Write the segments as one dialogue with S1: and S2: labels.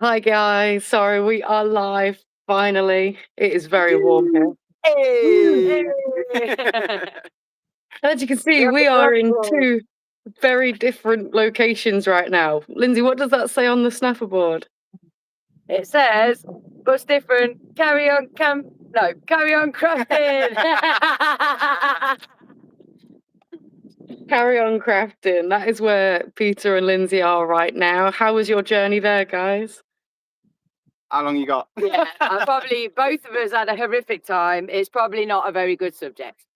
S1: Hi guys, sorry, we are live finally. It is very warm here.
S2: Hey!
S1: As you can see, we are in two very different locations right now. Lindsay, what does that say on the snapper board?
S2: It says, "What's different? Carry on crafting."
S1: Carry on crafting. That is where Peter and Lindsay are right now. How was your journey there, guys?
S3: How long you got?
S2: Yeah, probably both of us had a horrific time. It's probably not a very good subject.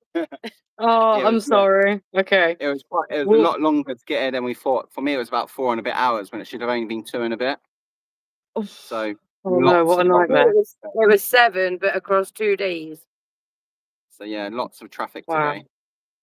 S1: Oh, I'm sorry. Okay.
S3: It was a lot longer to get here than we thought. For me, it was about 4 and a bit hours when it should have only been 2 and a bit. So,
S1: oh no, what a nightmare.
S2: It was 7, but across 2 days.
S3: So yeah, lots of traffic today.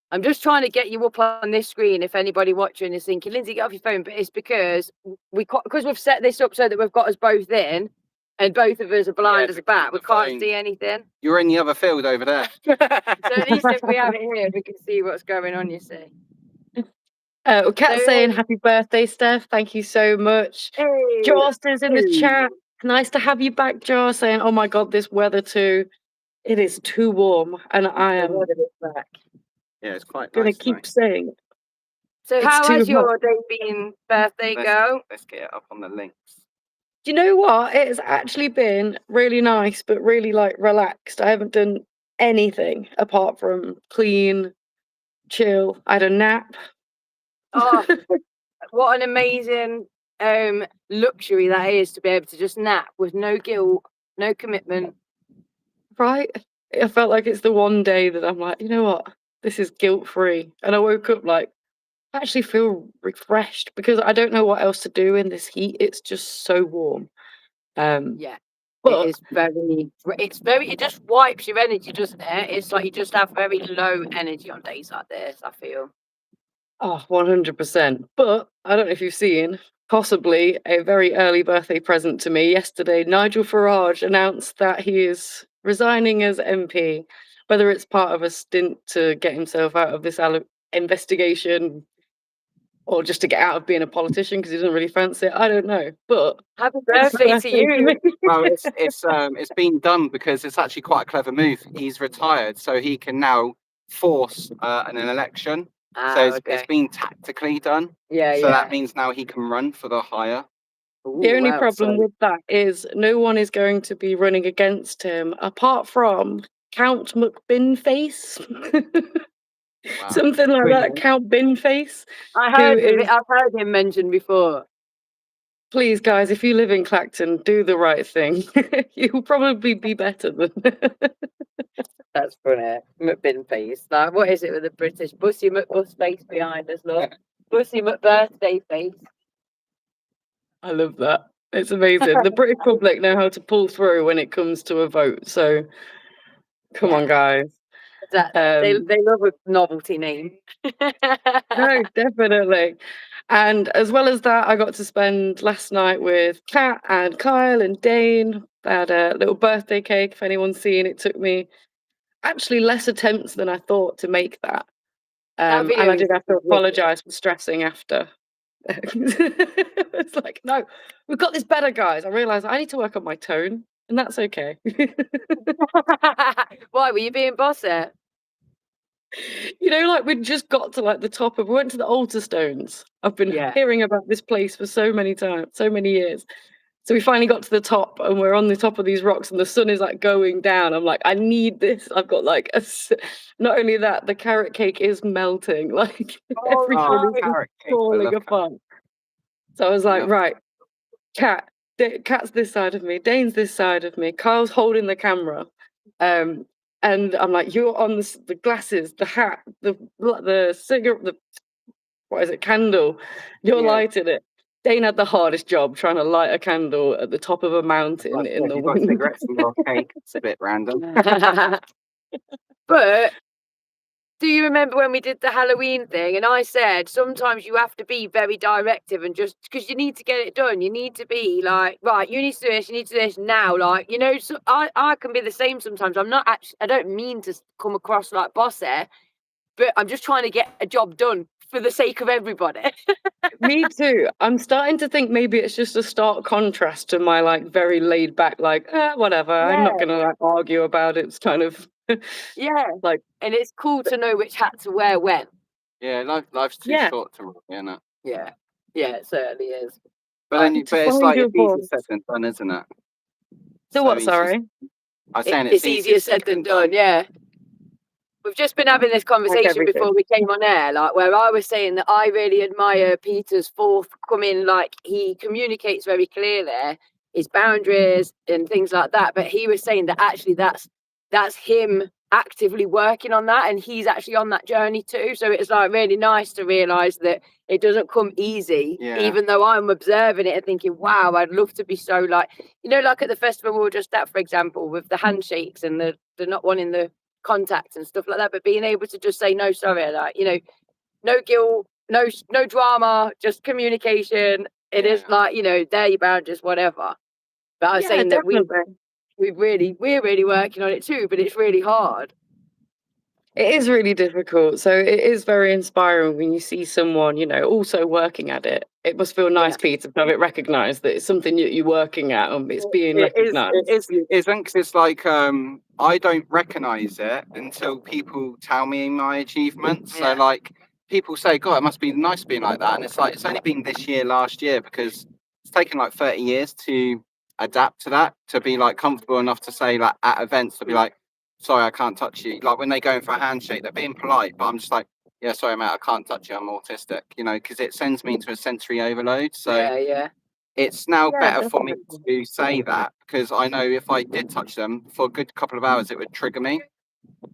S2: I'm just trying to get you up on this screen if anybody watching is thinking, Lindsay, get off your phone. But it's because we've set this up so that we've got us both in, and both of us are blind as a bat. We can't see anything.
S3: You're in the other field over there.
S2: So at least if we have it here, we can see what's going on, you see.
S1: Kat's saying happy birthday, Steph. Thank you so much.
S2: Hey.
S1: Joss is in the chat. Nice to have you back, Joss, saying, oh my God, this weather too. It is too warm. And I am
S2: back.
S3: Yeah, it's quite
S1: going
S3: nice
S1: to keep saying it.
S2: So how has your day been, birthday girl?
S3: Let's get it up on the links.
S1: Do you know what? It has actually been really nice, but really like relaxed. I haven't done anything apart from clean, chill. I had a nap.
S2: Oh, what an amazing luxury that is to be able to just nap with no guilt, no commitment.
S1: Right? I felt like it's the one day that I'm like, you know what? This is guilt-free. And I woke up like, I actually feel refreshed because I don't know what else to do in this heat. It's just so warm.
S2: Yeah. But it just wipes your energy, doesn't it? It's like you just have very low energy on days like this, I feel.
S1: Oh, 100%. But I don't know if you've seen, possibly a very early birthday present to me. Yesterday, Nigel Farage announced that he is resigning as MP, whether it's part of a stint to get himself out of this investigation or just to get out of being a politician because he doesn't really fancy it. I don't know. But
S2: happy birthday to you.
S3: Well, it's been done because it's actually quite a clever move. He's retired, so he can now force an election. So it's been tactically done.
S2: Yeah,
S3: so that means now he can run for the higher.
S1: The only problem with that is no one is going to be running against him apart from Count McBinface. Wow. Something like that, Count Binface.
S2: I've heard him mentioned before.
S1: Please, guys, if you live in Clacton, do the right thing. You'll probably be better than.
S2: That's funny. McBinface. Like, what is it with the British? Bussy McBus face behind us, look. Bussy McBirthday face.
S1: I love that. It's amazing. The British public know how to pull through when it comes to a vote. So, come on, guys.
S2: They love a novelty name.
S1: No, definitely. And as well as that, I got to spend last night with Kat and Kyle and Dane. I had a little birthday cake. If anyone's seen, it took me actually less attempts than I thought to make that. And I did have to apologise for stressing after. It's like, no, we've got this better, guys. I realised I need to work on my tone, and that's okay.
S2: Why were you being bossy?
S1: You know, like we just got to like the top of. We went to the altar stones. I've been hearing about this place for so many years. So we finally got to the top, and we're on the top of these rocks, and the sun is like going down. I'm like, I need this. I've got like not only that, the carrot cake is melting. Like everything is falling apart. So I was like, right, Kat's this side of me, Dane's this side of me, Kyle's holding the camera. And I'm like, you're on the glasses, the hat, the cigarette, candle. You're lighting it. Dane had the hardest job trying to light a candle at the top of a mountain in the wind.
S3: Cigarettes and your cake. It's a bit random.
S2: But do you remember when we did the Halloween thing? And I said sometimes you have to be very directive and just because you need to get it done. You need to be like, right, you need to do this, you need to do this now. Like, you know, so I can be the same sometimes. I don't mean to come across like bossy, but I'm just trying to get a job done for the sake of everybody.
S1: Me too. I'm starting to think maybe it's just a stark contrast to my like very laid back, like whatever. I'm not gonna like argue about it. It's kind of
S2: like, and it's cool to know which hat to wear when.
S3: Yeah, life's too short to,
S2: Yeah, it certainly is.
S3: But then, it's like it's easier said than done, isn't it?
S1: So what? Sorry,
S3: I'm saying
S2: it's easier said than done. Yeah. We've just been having this conversation before we came on air, like where I was saying that I really admire Peter's forthcoming, like he communicates very clearly his boundaries and things like that. But he was saying that actually that's him actively working on that, and he's actually on that journey too. So it's like really nice to realise that it doesn't come easy, even though I'm observing it and thinking, wow, I'd love to be so like, like at the festival we were just at, for example, with the handshakes and the not wanting the contact and stuff like that, but being able to just say no, sorry, like no guilt, no drama, just communication. It is like they're your boundaries, whatever. But I was saying that we're really working on it too, but it's really hard.
S1: It is really difficult. So it is very inspiring when you see someone, also working at it. It must feel nice, Peter, to have it recognised that it's something that you're working at and it's being recognised.
S3: It's like I don't recognise it until people tell me my achievements. So like people say, God, it must be nice being like that. And it's like, it's only been this year, last year, because it's taken like 30 years to adapt to that, to be like comfortable enough to say like at events, to be like, sorry, I can't touch you. Like when they go in for a handshake, they're being polite, but I'm just like, yeah, sorry, mate, I can't touch you. I'm autistic, because it sends me into a sensory overload. So it's now better for me to say that, because I know if I did touch them for a good couple of hours, it would trigger me.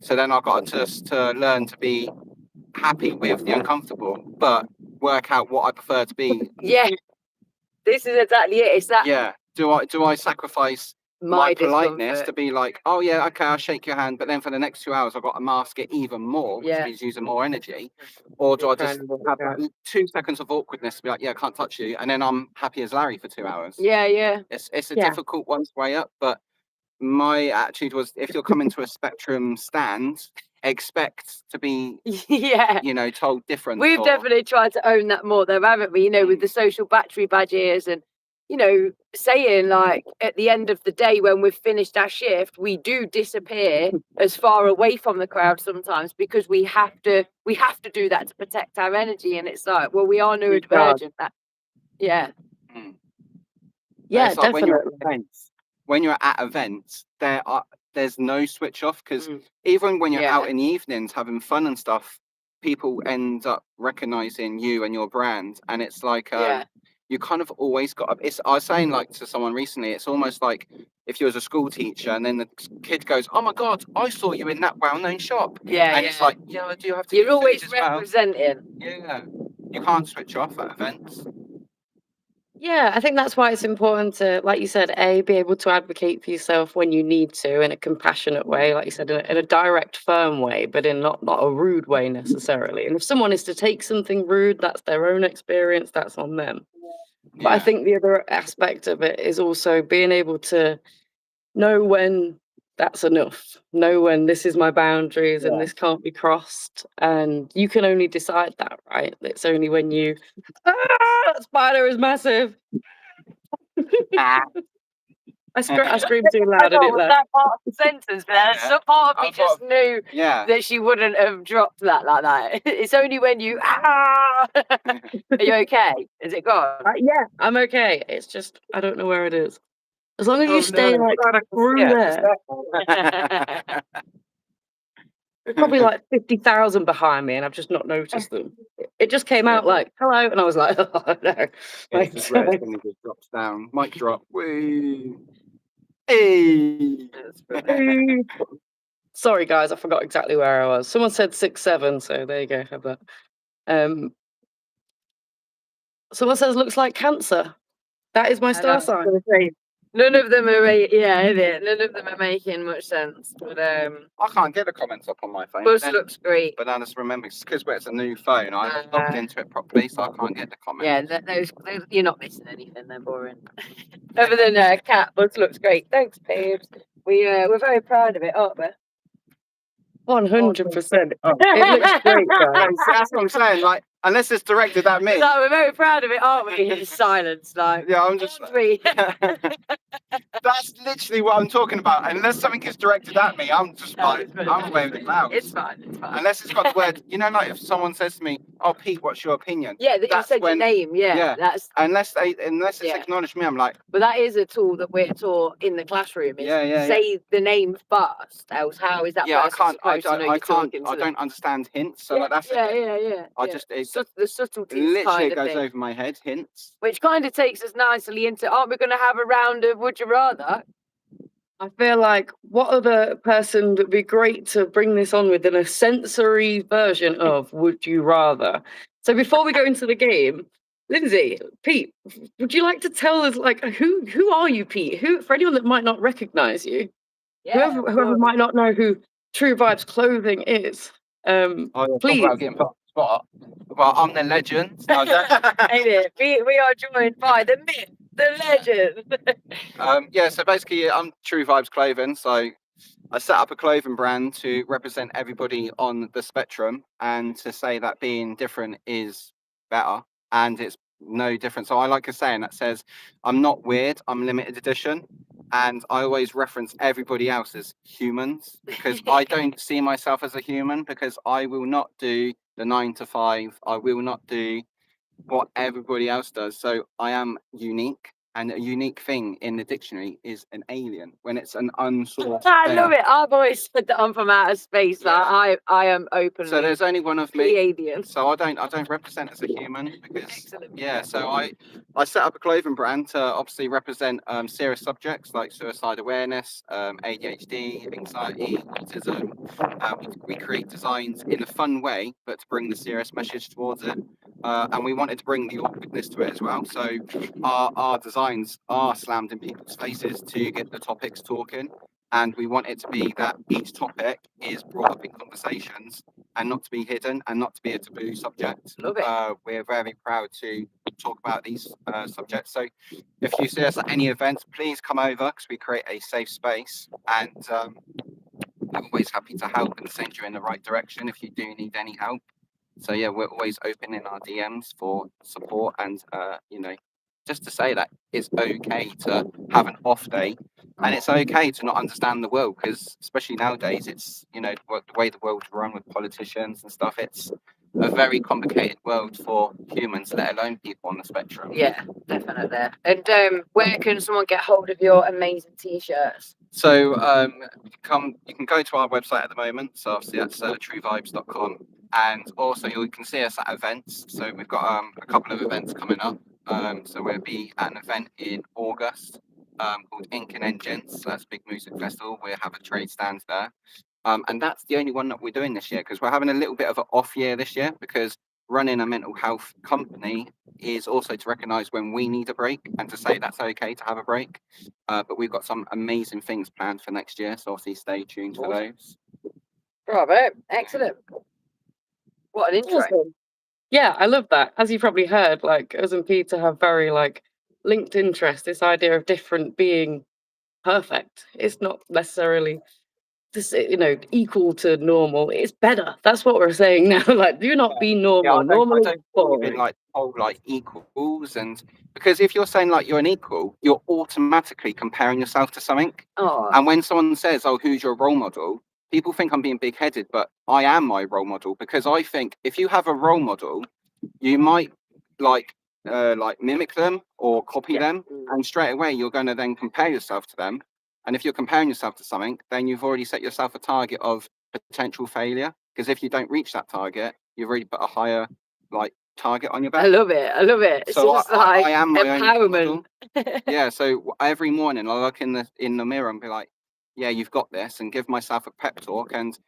S3: So then I've got to learn to be happy with the uncomfortable, but work out what I prefer to be.
S2: Yeah, this is exactly it. It's that.
S3: Yeah. Do I sacrifice my politeness to be like, oh yeah, okay, I'll shake your hand, but then for the next 2 hours I've got to mask it even more, which means using more energy? Or do I just have that 2 seconds of awkwardness to be like, yeah, I can't touch you, and then I'm happy as Larry for 2 hours? It's a difficult one to weigh up, but my attitude was, if you're coming to a Spectrum stand, expect to be told different.
S2: We've definitely tried to own that more though, haven't we? With the social battery badges and saying like at the end of the day when we've finished our shift, we do disappear as far away from the crowd sometimes because we have to do that to protect our energy. And it's like, well, we are neurodivergent.
S1: Yeah, definitely.
S3: When you're at events, there's no switch off, because even when you're out in the evenings having fun and stuff, people end up recognizing you and your brand, and it's like you kind of always got. I was saying like to someone recently, it's almost like if you was a school teacher and then the kid goes, "Oh my God, I saw you in that well-known shop." It's like, do you have to?
S2: You're always representing.
S3: Yeah, you can't switch off at events.
S1: Yeah, I think that's why it's important to, like you said, be able to advocate for yourself when you need to in a compassionate way, like you said, in a direct, firm way, but in not a rude way necessarily. And if someone is to take something rude, that's their own experience, that's on them. But I think the other aspect of it is also being able to know when that's enough, know when this is my boundaries and this can't be crossed. And you can only decide that, right? It's only when you, that spider is massive. I screamed too loud.
S2: I was that part of the sentence there. Some part of me just knew that she wouldn't have dropped that like that. It's only when you Are you okay? Is it gone?
S1: Yeah, I'm okay. It's just I don't know where it is. As long as you stay like through there. There's probably like 50,000 behind me, and I've just not noticed them. It just came out like hello, and I was like, oh no.
S3: It just drops down. Mic drop. Woo. Hey.
S1: Sorry guys, I forgot exactly where I was. Someone said 6'7", so there you go, have that. Someone says looks like Cancer. That is my star sign.
S2: None of them are none of them are making much sense. But
S3: I can't get the comments up on my phone.
S2: Buzz looks great.
S3: But then just remember, because it's a new phone, I haven't logged into it properly, so I can't get the comments.
S2: Yeah, those you're not missing anything. They're boring. Other than Cat, Buzz looks great. Thanks, babes. We're very proud of it, aren't we?
S1: 100%. It looks great, guys.
S3: That's what I'm saying. Like, unless it's directed at me.
S2: So we're very proud of it, aren't we? Silence, like.
S3: Yeah, I'm just. That's literally what I'm talking about. Unless something is directed at me, I'm just like, I'm away with the clouds.
S2: It's fine. It's fine.
S3: Unless it's got the word, like if someone says to me, "Oh, Pete, what's your opinion?"
S2: Yeah, that you said your name. Yeah, that's.
S3: Unless it's acknowledged me, I'm like.
S2: But that is a tool that we're taught in the classroom. Is say the name first. Else, how is that?
S3: Yeah, I
S2: can't.
S3: I don't understand hints. So like that's.
S2: Yeah. The subtleties
S3: literally
S2: kind of
S3: goes
S2: thing.
S3: over my head. Hints.
S2: Which kind of takes us nicely into. Aren't we going to have a round of Would You Rather?
S1: I feel like what other person would be great to bring this on with than a sensory version of Would You Rather? So before we go into the game, Lindzi, Pete, would you like to tell us like who are you, Pete? Who, for anyone that might not recognize you, whoever might not know who True Vibez Clothing is, please.
S3: Well, I'm the legend.
S2: Ain't it? We are joined by the myth, the legend.
S3: So basically I'm True Vibez Clothing. So I set up a clothing brand to represent everybody on the spectrum and to say that being different is better and it's no different. So I like a saying that says, I'm not weird, I'm limited edition. And I always reference everybody else as humans because I don't see myself as a human because I will not do the 9 to 5. I will not do what everybody else does. So I am unique. And a unique thing in the dictionary is an alien when it's an unsourced.
S2: I love it. I've always said that I'm from outer space. I am openly.
S3: So there's only one of me.
S2: Alien.
S3: So I don't represent as a human because So I set up a clothing brand to obviously represent serious subjects like suicide awareness, ADHD, anxiety, autism. We create designs in a fun way, but to bring the serious message towards it. And we wanted to bring the awkwardness to it as well. So our designs are slammed in people's faces to get the topics talking. And we want it to be that each topic is brought up in conversations and not to be hidden and not to be a taboo subject.
S2: Love it.
S3: We're very proud to talk about these subjects. So if you see us at any events, please come over because we create a safe space and we're always happy to help and send you in the right direction if you do need any help. So yeah, we're always open in our DMs for support and just to say that it's okay to have an off day and it's okay to not understand the world because especially nowadays it's the way the world's run with politicians and stuff, it's a very complicated world for humans, let alone people on the spectrum.
S2: Yeah, definitely. And where can someone get hold of your amazing t-shirts?
S3: So you can go to our website at the moment, so obviously that's truevibez.com, and also you can see us at events. So we've got a couple of events coming up. So we'll be at an event in August called Ink and Engines. So that's a big music festival. We'll have a trade stand there. And that's the only one that we're doing this year because we're having a little bit of an off year this year because running a mental health company is also to recognise when we need a break and to say that's okay to have a break. But we've got some amazing things planned for next year. So obviously stay tuned for those.
S2: Bravo. Excellent. What an intro.
S1: Awesome. Yeah, I love that. As you probably heard, like us and Peter have very linked interests. This idea of different being perfect. It's not necessarily this, equal to normal. It's better. That's what we're saying now. Do not be normal. Normal is boring.
S3: Equals, and because if you're saying you're an equal, you're automatically comparing yourself to something.
S2: Oh.
S3: And when someone says, "Oh, who's your role model?" people think I'm being big-headed, but I am my role model because I think if you have a role model, you might mimic them or copy them, and straight away you're going to then compare yourself to them. And if you're comparing yourself to something, then you've already set yourself a target of potential failure. Because if you don't reach that target, you've already put a higher target on your back.
S2: I love it. It's
S3: so
S2: just
S3: I am my
S2: empowerment.
S3: Own yeah. So every morning I look in the mirror and be like, yeah, you've got this, and give myself a pep talk. And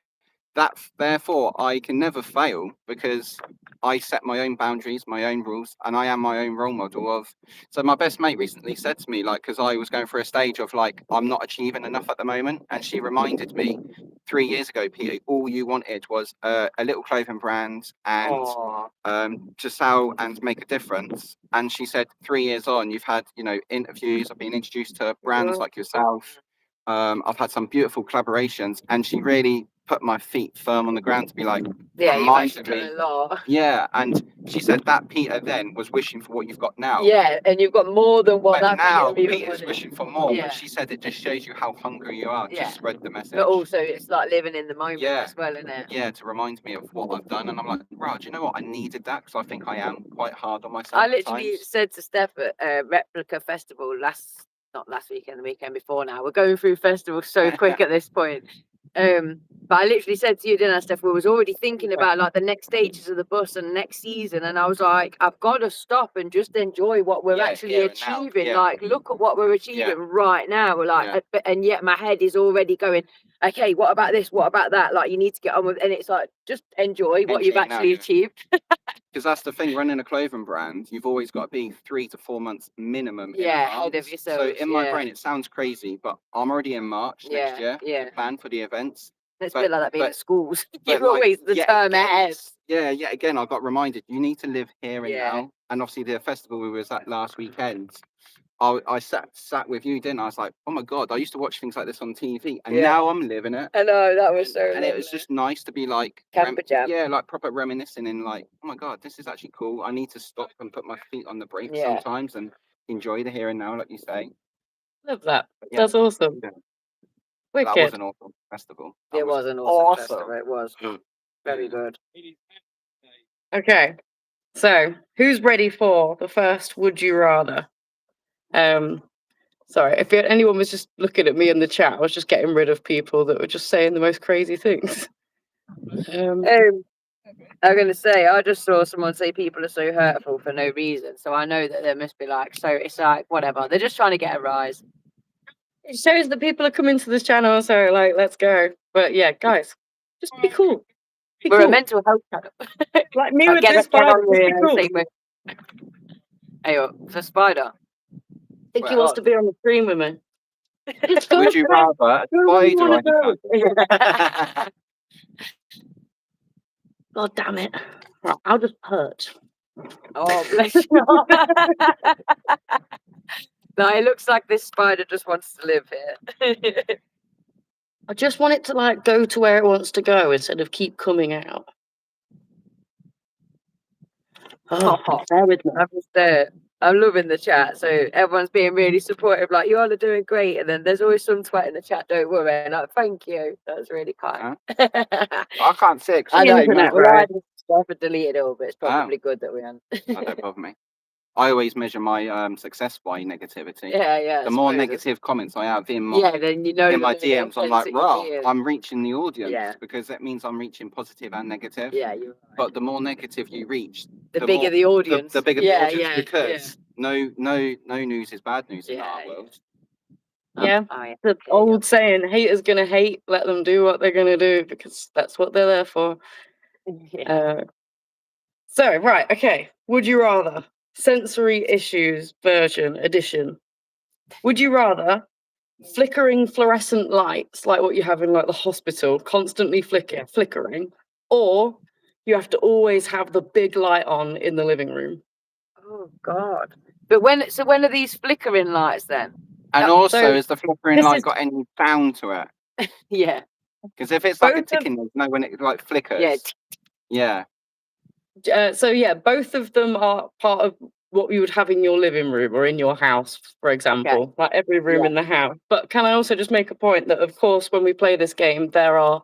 S3: that therefore I can never fail because I set my own boundaries, my own rules, and I am my own role model of. So my best mate recently said to me, because I was going through a stage of I'm not achieving enough at the moment, and she reminded me 3 years ago, Peter, all you wanted was a little clothing brand and to sell and make a difference. And she said 3 years on, you've had interviews, I've been introduced to brands like yourself. I've had some beautiful collaborations, and she really put my feet firm on the ground to be like,
S2: Yeah, you've
S3: reminded
S2: actually
S3: me.
S2: done a lot.
S3: Yeah, and she said that Peter then was wishing for what you've got now.
S2: Yeah, and you've got more than what
S3: But
S2: that
S3: now
S2: Peter
S3: Peter's
S2: wanted.
S3: wishing for more.
S2: Yeah.
S3: But she said it just shows you how hungry you are.
S2: Yeah.
S3: Just spread the message.
S2: But also, it's like living in the moment
S3: Yeah.
S2: as well, isn't it?
S3: Yeah, to remind me of what I've done. And I'm like, right, do you know what? I needed that because I think I am quite hard on myself.
S2: I
S3: at
S2: literally
S3: times.
S2: said to Steph at Replica Festival not last weekend, the weekend before now. We're going through festivals so quick at this point. But I literally said to you, didn't I, Steph? We was already thinking about like the next stages of the bus and next season, and I was like, I've got to stop and just enjoy what we're actually
S3: here and now.
S2: achieving.
S3: Yeah.
S2: Like, look at what we're achieving right now. We're like, and yet my head is already going, okay, what about this? What about that? Like, you need to get on with, and it's like, just enjoy what you've actually achieved.
S3: Because that's the thing, running a clothing brand, you've always got to be 3 to 4 months minimum.
S2: Ahead of yourself.
S3: So in my brain, it sounds crazy, but I'm already in March next year.
S2: Yeah.
S3: Plan for the events.
S2: It's a bit like that being at schools. You're
S3: like,
S2: always the term ahead.
S3: Yeah, again, I got reminded, you need to live here and now. And obviously the festival we was at last weekend, I sat with you, didn't I? I was like, oh my God, I used to watch things like this on TV and now I'm living it.
S2: I know, that was so
S3: And it was just nice to be like,
S2: Camper jam.
S3: Yeah, like proper reminiscing and like, oh my God, this is actually cool. I need to stop and put my feet on the brake sometimes and enjoy the here and now, like you say.
S1: Love that. That's awesome.
S3: Yeah.
S1: Wicked.
S3: That was an awesome festival.
S2: It was an awesome festival. It was very good.
S1: Okay, so who's ready for the first Would You Rather? Sorry, if anyone was just looking at me in the chat, I was just getting rid of people that were just saying the most crazy things.
S2: I'm going to say, I just saw someone say people are so hurtful for no reason. So I know that there must be like, so it's like, whatever. They're just trying to get a rise.
S1: It shows that people are coming to this channel, so like, let's go. But yeah, guys, just be cool.
S2: We're a mental health channel.
S1: Like me with this spider.
S2: Hey, for Spider.
S1: I think he wants to be on the screen with me.
S3: Would you rather a spider?
S1: God damn it. Right, I'll just perch.
S2: Oh, bless you. No, it looks like this spider just wants to live here.
S1: I just want it to like go to where it wants to go instead of keep coming out. Oh, bear with me.
S2: I'm loving the chat. So everyone's being really supportive. Like, you all are doing great. And then there's always some twat in the chat. Don't worry. And like, thank you. That's really kind.
S3: I can't see it.
S2: I know. I've deleted it all, but it's probably good that we haven't.
S3: That don't bother me. I always measure my success by negativity.
S2: Yeah.
S3: The more negative comments I have in my
S2: then you know
S3: in my DMs, I'm like, wow, I'm reaching the audience because that means I'm reaching positive and negative.
S2: Yeah, you're right.
S3: But the more negative you reach,
S2: the bigger the audience.
S3: The bigger the audience because no news is bad news in our world.
S1: The old saying, haters gonna hate, let them do what they're gonna do because that's what they're there for. So, right, okay. Would you rather sensory issues edition? Would you rather flickering fluorescent lights like what you have in like the hospital, constantly flickering, or you have to always have the big light on in the living room?
S2: Oh God! But when are these flickering lights then?
S3: And also, is the flickering light got any sound to it?
S2: Yeah.
S3: Because if it's like a ticking, when it like flickers. Yeah.
S1: So yeah, both of them are part of what you would have in your living room or in your house, for example, like every room in the house. But can I also just make a point that, of course, when we play this game, there are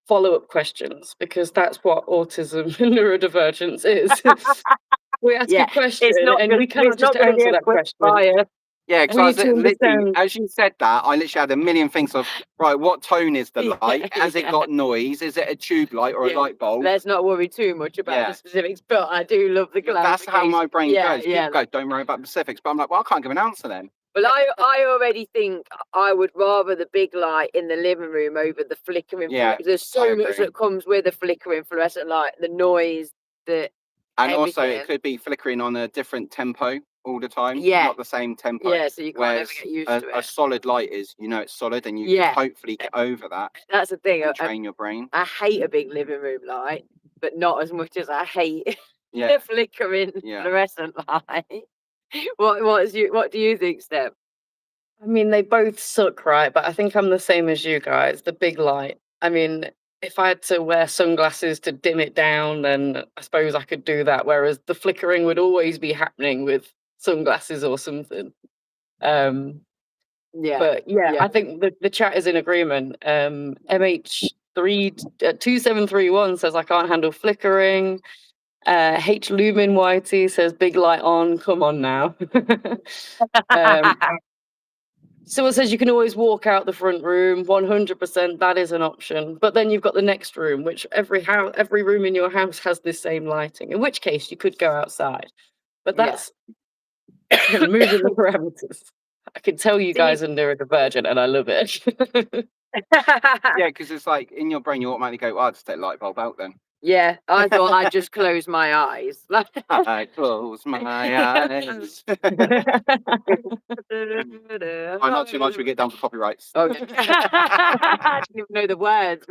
S1: follow-up questions because that's what autism and neurodivergence is. We ask a question and we cannot just answer that question.
S3: Yeah, because as you said that, I literally had a million things of, right, what tone is the light? Has it got noise? Is it a tube light or a light bulb?
S2: Let's not worry too much about the specifics, but I do love the clarification.
S3: That's how my brain goes. People go, don't worry about the specifics. But I'm like, well, I can't give an answer then.
S2: Well, I already think I would rather the big light in the living room over the flickering. There's so much that comes with a flickering fluorescent light, the noise, and
S3: also it could be flickering on a different tempo all the time, not the same tempo.
S2: Yeah, so you can't ever get used to it.
S3: A solid light is, it's solid, and you can hopefully get over that.
S2: That's the thing.
S3: Train your brain.
S2: I hate a big living room light, but not as much as I hate the flickering fluorescent light. What do you think, Steph?
S1: I mean, they both suck, right? But I think I'm the same as you guys. The big light. I mean, if I had to wear sunglasses to dim it down, then I suppose I could do that. Whereas the flickering would always be happening with sunglasses or something. But yeah, I think the chat is in agreement. MH2731 says I can't handle flickering. H Lumen YT says big light on. Come on now. Someone says you can always walk out the front room. 100%, that is an option. But then you've got the next room, which every room in your house has this same lighting. In which case you could go outside. But that's moving the parameters. I can tell you guys are neurodivergent, and I love it.
S3: Yeah, because it's like in your brain, you automatically go, "I'll just take light bulb out then."
S2: Yeah, I thought I'd just close my eyes.
S3: I close my eyes. I'm not too much. We get down to copyrights.
S2: Oh, I didn't even know the words.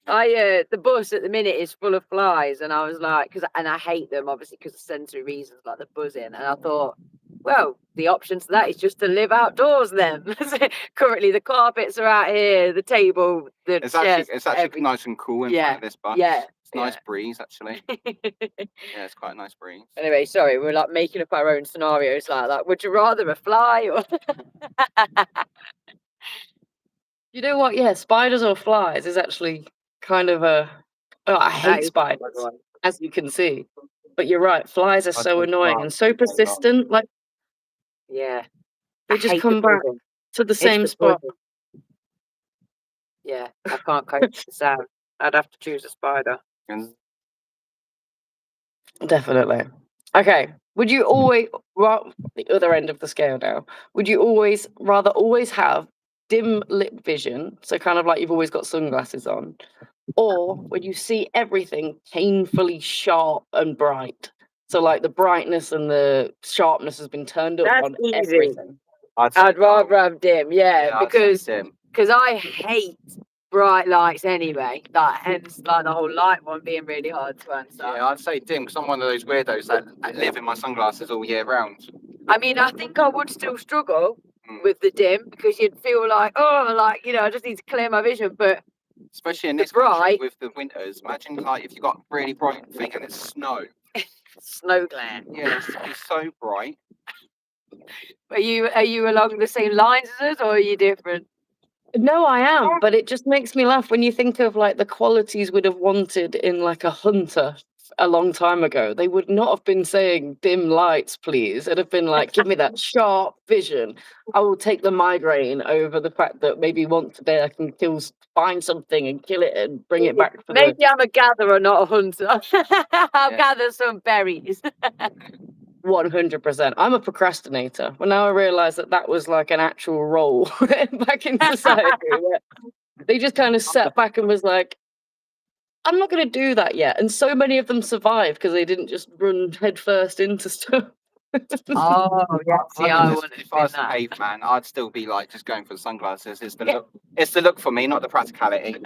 S2: The bus at the minute is full of flies, and I was like, and I hate them obviously because of sensory reasons, like the buzzing. And I thought, well, the option to that is just to live outdoors then. Currently, the carpets are out here, the table, the chairs.
S3: It's actually nice and cool in front of this bus.
S2: Yeah.
S3: It's nice breeze, actually. Yeah, it's quite a nice breeze.
S2: Anyway, sorry, we're like making up our own scenarios like that. Would you rather a fly or?
S1: You know what? Yeah, spiders or flies is actually kind of I hate spiders, as you can see. But you're right, flies are so annoying and so persistent. Like,
S2: yeah,
S1: they just come back to the same spot.
S2: Yeah, I can't cope with the sound. I'd have to choose a spider.
S1: Definitely. Okay. Would you always, the other end of the scale now, would you rather always have dim lit vision, so kind of like you've always got sunglasses on, or when you see everything painfully sharp and bright? So like the brightness and the sharpness has been turned up on everything.
S2: I'd rather have dim, because I hate bright lights anyway. Like hence like the whole light one being really hard to answer.
S3: Yeah, I'd say dim because I'm one of those weirdos that live in my sunglasses all year round.
S2: I mean, I think I would still struggle with the dim because you'd feel like, I just need to clear my vision. But
S3: especially in this country with the winters, imagine like if you got really bright thing and it's snow.
S2: Snow glare.
S3: Yeah, it's so bright.
S2: Are you along the same lines as us, or are you different?
S1: No, I am, but it just makes me laugh when you think of like the qualities we'd have wanted in like a hunter a long time ago. They would not have been saying dim lights, please. It'd have been like, give me that sharp vision. I will take the migraine over the fact that maybe once a day I can find something and kill it and bring it back.
S2: Maybe I'm a gatherer, not a hunter. I'll gather some berries.
S1: 100%. I'm a procrastinator. Well, now I realise that was like an actual role back in society. They just kind of sat back and was like, I'm not going to do that yet. And so many of them survived because they didn't just run headfirst into stuff.
S2: Oh, yeah. See,
S3: if I was a caveman, I'd still be like just going for the sunglasses. It's the look. It's the look for me, not the practicality.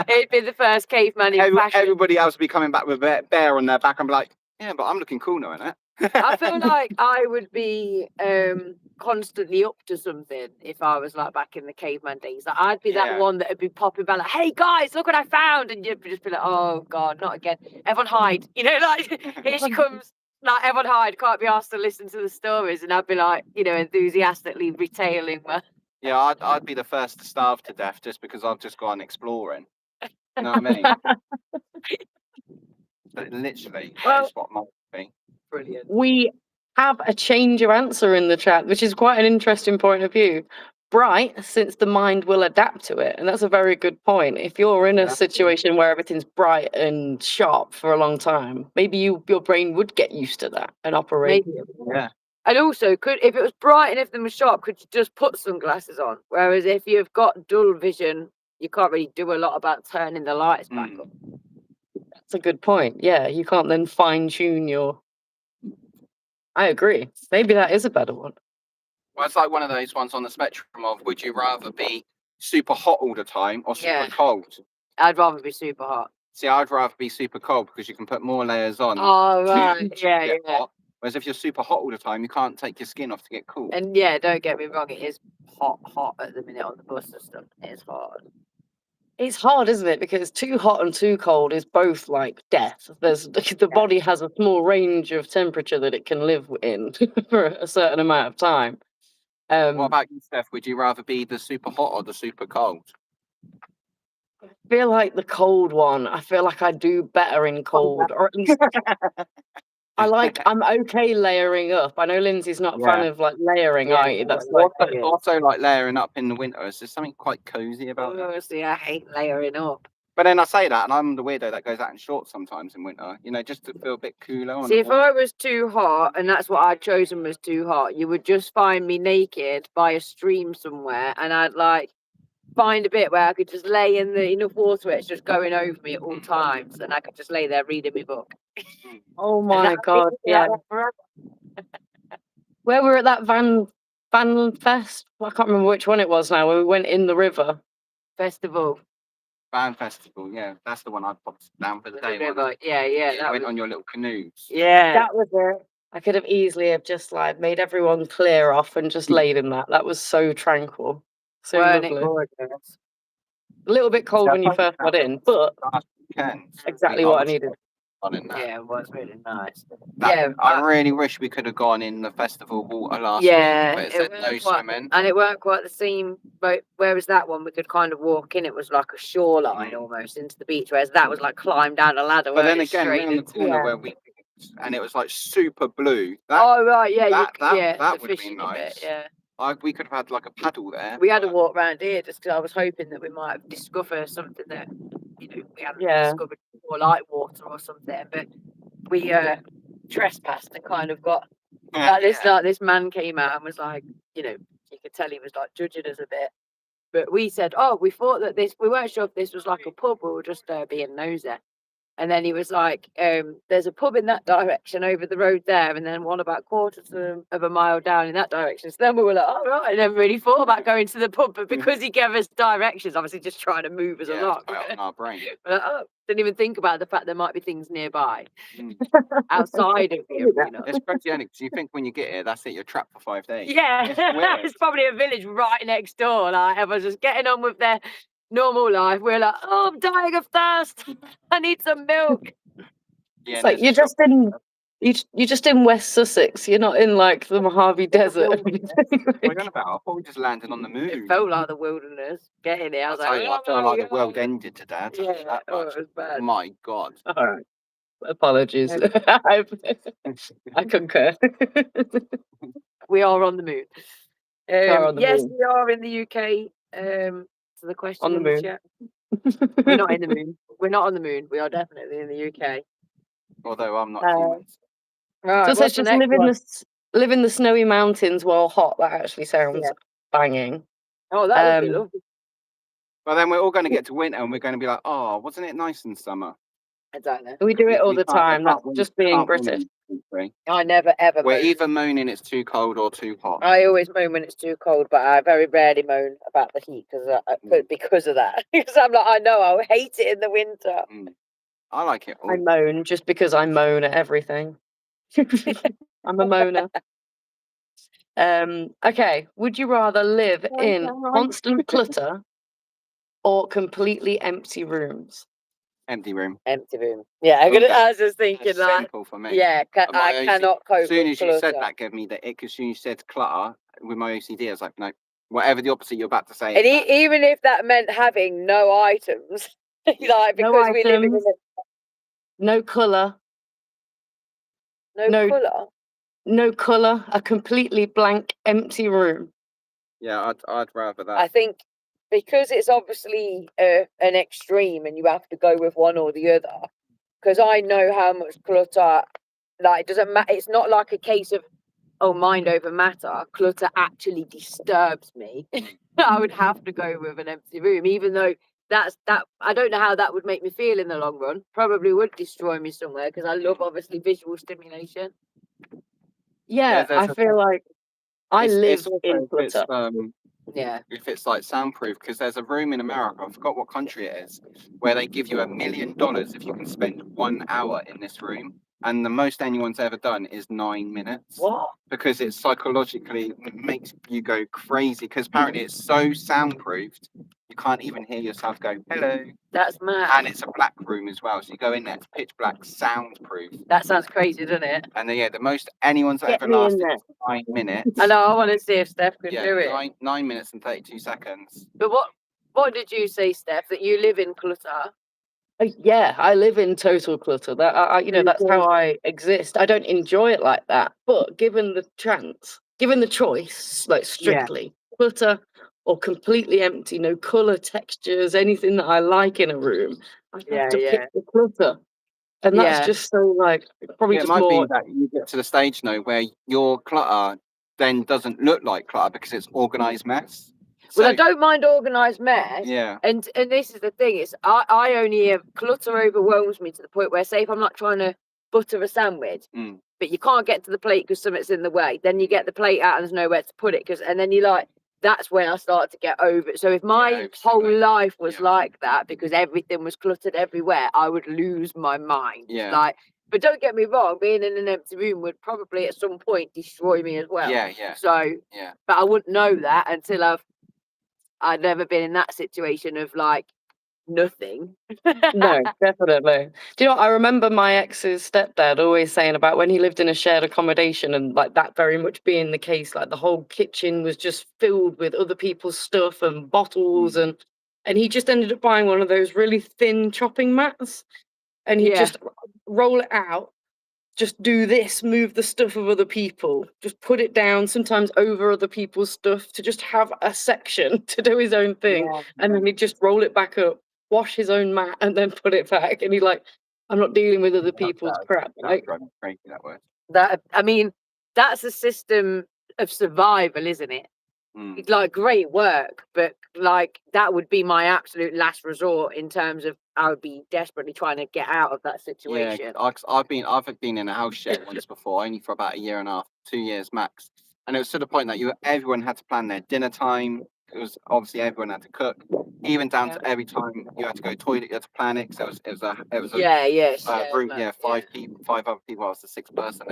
S2: It'd be the first caveman in fashion.
S3: Everybody else would be coming back with a bear on their back and be like, yeah, but I'm looking cool now, innit?
S2: I feel like I would be constantly up to something if I was like back in the caveman days. Like I'd be that one that would be popping back like, "Hey guys, look what I found!" And you'd just be like, "Oh God, not again! Everyone hide!" You know, like here she comes. Like everyone hide, can't be asked to listen to the stories, and I'd be like, enthusiastically retailing my.
S3: Yeah, I'd be the first to starve to death just because I've just gone exploring. You know what I mean? But literally, that's what might be.
S2: Brilliant.
S1: We have a change of answer in the chat, which is quite an interesting point of view. Bright, since the mind will adapt to it. And that's a very good point. If you're in a situation where everything's bright and sharp for a long time, maybe your brain would get used to that and operate.
S2: Maybe.
S3: Yeah.
S2: And also, if it was bright and if them was sharp, could you just put sunglasses on? Whereas if you've got dull vision, you can't really do a lot about turning the lights back up.
S1: That's a good point. Yeah, you can't then fine tune your. I agree. Maybe that is a better one.
S3: Well, it's like one of those ones on the spectrum of would you rather be super hot all the time or super cold?
S2: I'd rather be super hot.
S3: See, I'd rather be super cold because you can put more layers on.
S2: Oh, right. Yeah.
S3: Hot. Whereas if you're super hot all the time, you can't take your skin off to get cool.
S2: And yeah, don't get me wrong, it is hot at the minute on the bus and stuff. It's hard.
S1: It's hard, isn't it? Because too hot and too cold is both like death. The body has a small range of temperature that it can live in for a certain amount of time.
S3: What about you, Steph? Would you rather be the super hot or the super cold?
S1: I feel like the cold one. I feel like I do better in cold, or at least I'm okay layering up. I know Lindsay's not a fan of like layering, are you? That's like
S3: also like layering up in the winter. Is there something quite cozy about it?
S2: Honestly, I hate layering up.
S3: But then I say that, and I'm the weirdo that goes out in shorts sometimes in winter. You know, just to feel a bit cooler.
S2: See, if I was too hot, and that's what I'd chosen was too hot, you would just find me naked by a stream somewhere, and I'd like find a bit where I could just lay in the enough water where it's just going over me at all times, and I could just lay there reading my book.
S1: Oh my god, yeah. Where we were at that Van Fest, I can't remember which one it was now, where we went in the river.
S2: Festival.
S3: Van Festival, yeah, that's the one I popped down for the day.
S2: Yeah.
S3: That went on your little canoes.
S2: Yeah,
S1: that was it. I could have easily have just like made everyone clear off and just laid in that. That was so tranquil, so lovely. A little bit cold when you first got in, but exactly what I needed.
S2: Yeah, it was really nice.
S3: I really wish we could have gone in the festival water last week, but it said no swimming.
S2: And it weren't quite the same, but whereas that one we could kind of walk in, it was like a shoreline almost into the beach, whereas that was like climb down a ladder.
S3: But then again, we're on the corner where we, and it was like super blue.
S2: That
S3: would have been nice. We could have had like a paddle there.
S2: We had to walk around here just because I was hoping that we might have discovered something that we haven't discovered before, like water or something. But we trespassed and kind of got this man came out and was like, you could tell he was like judging us a bit. But we said, we thought that we weren't sure if this was like a pub, we were just being nosy. And then he was like, there's a pub in that direction over the road there, and then one about quarter of a mile down in that direction. So then we were like, all right, I never really thought about going to the pub, but because he gave us directions, obviously just trying to move us along.
S3: In our brain.
S2: We're like, didn't even think about the fact there might be things nearby, outside of the arena.
S3: It's crazy, because you think when you get here, that's it, you're trapped for 5 days.
S2: Yeah, it's probably a village right next door. Like, everyone's just getting on with their normal life. We're like, I'm dying of thirst. I need some milk.
S1: It's like you're just in West Sussex. You're not in like the Mojave Desert.
S3: What are you on about? I thought we just landed on the moon.
S2: It felt like the wilderness. Getting it, I was
S3: I felt like the world ended today.
S2: Yeah, it was bad.
S3: My God.
S1: All right. Apologies. I concur.
S2: We are on the moon. Yes, we are in the UK. So the question
S1: on the moon.
S2: We're not in the moon. We're not on the moon. We are definitely in the UK.
S3: Although I'm not human.
S1: Right, so it's just live in the snowy mountains while hot. That actually sounds banging.
S2: Oh, that would be lovely.
S3: Well, then we're all going to get to winter and we're going to be like, oh, wasn't it nice in summer?
S2: I don't know.
S1: We do it all the time. That's just being British.
S2: I never ever.
S3: We're either moaning it's too cold or too hot.
S2: I always moan when it's too cold, but I very rarely moan about the heat because of that. Because I'm like, I know I hate it in the winter.
S3: I like it all.
S1: I moan just because I moan at everything. I'm a moaner. Okay. Would you rather live in constant clutter or completely empty rooms?
S3: Empty room.
S2: Empty room. Yeah, I was just thinking that.
S3: Simple for me.
S2: Yeah, I cannot cope.
S3: As soon as you said that, gave me the ick. As soon as you said clutter with my OCD, I was like, no, whatever the opposite you're about to say.
S2: And even if that meant having no items, like because we live in
S1: no colour.
S2: No colour.
S1: No colour. A completely blank, empty room.
S3: Yeah, I'd rather that.
S2: I think because it's obviously an extreme, and you have to go with one or the other. Because I know how much clutter. Like, it doesn't matter. It's not like a case of mind over matter. Clutter actually disturbs me. I would have to go with an empty room, even though that. I don't know how that would make me feel in the long run. Probably would destroy me somewhere because I love obviously visual stimulation.
S1: Yeah, I feel like I live in clutter.
S3: If it's like soundproof, because there's a room in America, I forgot what country it is, where they give you $1 million if you can spend 1 hour in this room. and the most anyone's ever done is 9 minutes.
S2: What?
S3: Because it psychologically makes you go crazy. Because apparently it's so soundproofed, you can't even hear yourself go hello.
S2: That's mad.
S3: And it's a black room as well, so you go in there, it's pitch black, soundproof.
S2: That sounds crazy, doesn't it?
S3: And then, the most anyone's
S2: Get
S3: ever
S2: me in
S3: lasted
S2: there.
S3: is 9 minutes.
S2: I know. I want to see if Steph could do it.
S3: 9 minutes and 32 seconds.
S2: But what did you say, Steph? That you live in clutter?
S1: Yeah, I live in total clutter. That that's how I exist. I don't enjoy it like that. But given the choice, like strictly clutter or completely empty, no color, textures, anything that I like in a room, I have to pick the clutter. And that's just so probably just
S3: it might
S1: more.
S3: be that you get to the stage now where your clutter then doesn't look like clutter because it's organized mess.
S2: Well, I don't mind organised mess.
S3: Yeah.
S2: And this is the thing, is I only have clutter overwhelms me to the point where, say, if I'm not trying to butter a sandwich, but you can't get to the plate because something's in the way, then you get the plate out and there's nowhere to put it, and then that's when I start to get over it. So if my whole life was like that, because everything was cluttered everywhere, I would lose my mind.
S3: Yeah.
S2: But don't get me wrong, being in an empty room would probably at some point destroy me as well.
S3: Yeah, yeah.
S2: So, but I wouldn't know that until I'd never been in that situation of nothing.
S1: No, definitely. Do you know what? I remember my ex's stepdad always saying about when he lived in a shared accommodation and that very much being the case, the whole kitchen was just filled with other people's stuff and bottles and he just ended up buying one of those really thin chopping mats and he just roll it out, just do this, move the stuff of other people, just put it down, sometimes over other people's stuff, to just have a section to do his own thing. And then he'd just roll it back up, wash his own mat, and then put it back. And he's like, I'm not dealing with other people's crap.
S2: That's a system of survival, isn't it? It's great work, but that would be my absolute last resort in terms of I would be desperately trying to get out of that situation.
S3: Yeah, I've been in a house share once before, only for about 1.5 years, 2 years max, and it was to the point that everyone had to plan their dinner time. It was obviously everyone had to cook, even down to every time you had to go to the toilet, you had to plan it. So it was a room, 5 other people. I was the 6th person.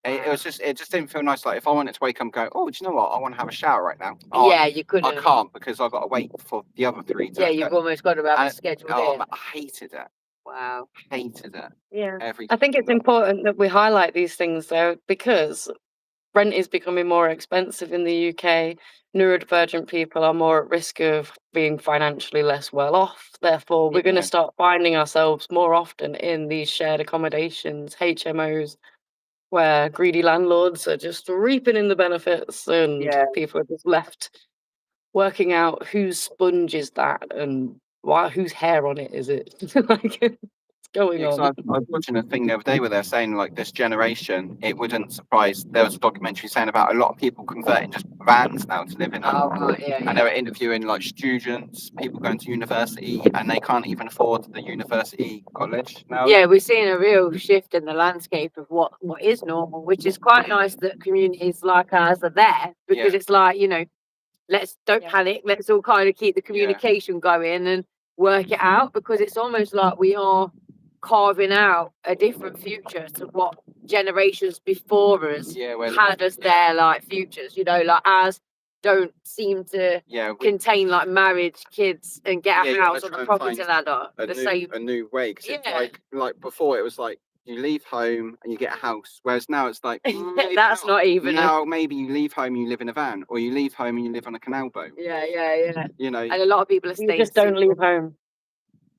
S3: It was just it just didn't feel nice. If I wanted to wake up and go, oh, do you know what? I want to have a shower right now.
S2: You couldn't.
S3: I can't because I've got to wait for the other 3 to
S2: you've almost got to have a schedule.
S3: I hated it.
S2: Wow.
S3: Hated it.
S1: Yeah. I think it's important that we highlight these things though, because rent is becoming more expensive in the UK. Neurodivergent people are more at risk of being financially less well off. Therefore, we're going to start finding ourselves more often in these shared accommodations, HMOs, where greedy landlords are just reaping in the benefits and people are just left working out whose sponge is that and whose hair on it is it. What's going on?
S3: I was watching a thing the other day where they're saying this generation, it wouldn't surprise. There was a documentary saying about a lot of people converting just vans now to live in them. And they were interviewing students, people going to university, and they can't even afford the university college now.
S2: Yeah, we're seeing a real shift in the landscape of what is normal, which is quite nice that communities like ours are there, because it's don't panic. Let's all kind of keep the communication going and work it out, because it's almost like we are carving out a different future to what generations before us had as their futures. Ours don't seem to contain marriage, kids, and get a house on the property ladder.
S3: A new way, because it's before it was you leave home and you get a house, whereas now it's
S2: that's not even
S3: now. Maybe you leave home and you live in a van, or you leave home and you live on a canal boat.
S2: And a lot of people are staying.
S1: You just don't leave home.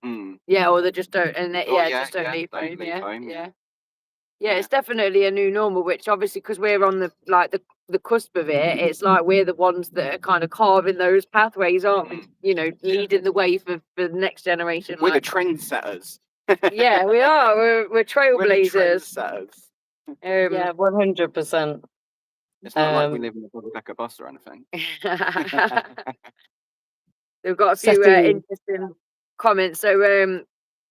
S2: Or they just don't, and just don't leave home. It's definitely a new normal, which obviously, because we're on the cusp of it, it's we're the ones that are kind of carving those pathways, aren't we? Leading the way for the next generation.
S3: We're the trendsetters.
S2: We are. We're trailblazers.
S3: We're
S1: 100%.
S3: It's not like we live in a double-decker bus or anything.
S2: We've got a few interesting comments. So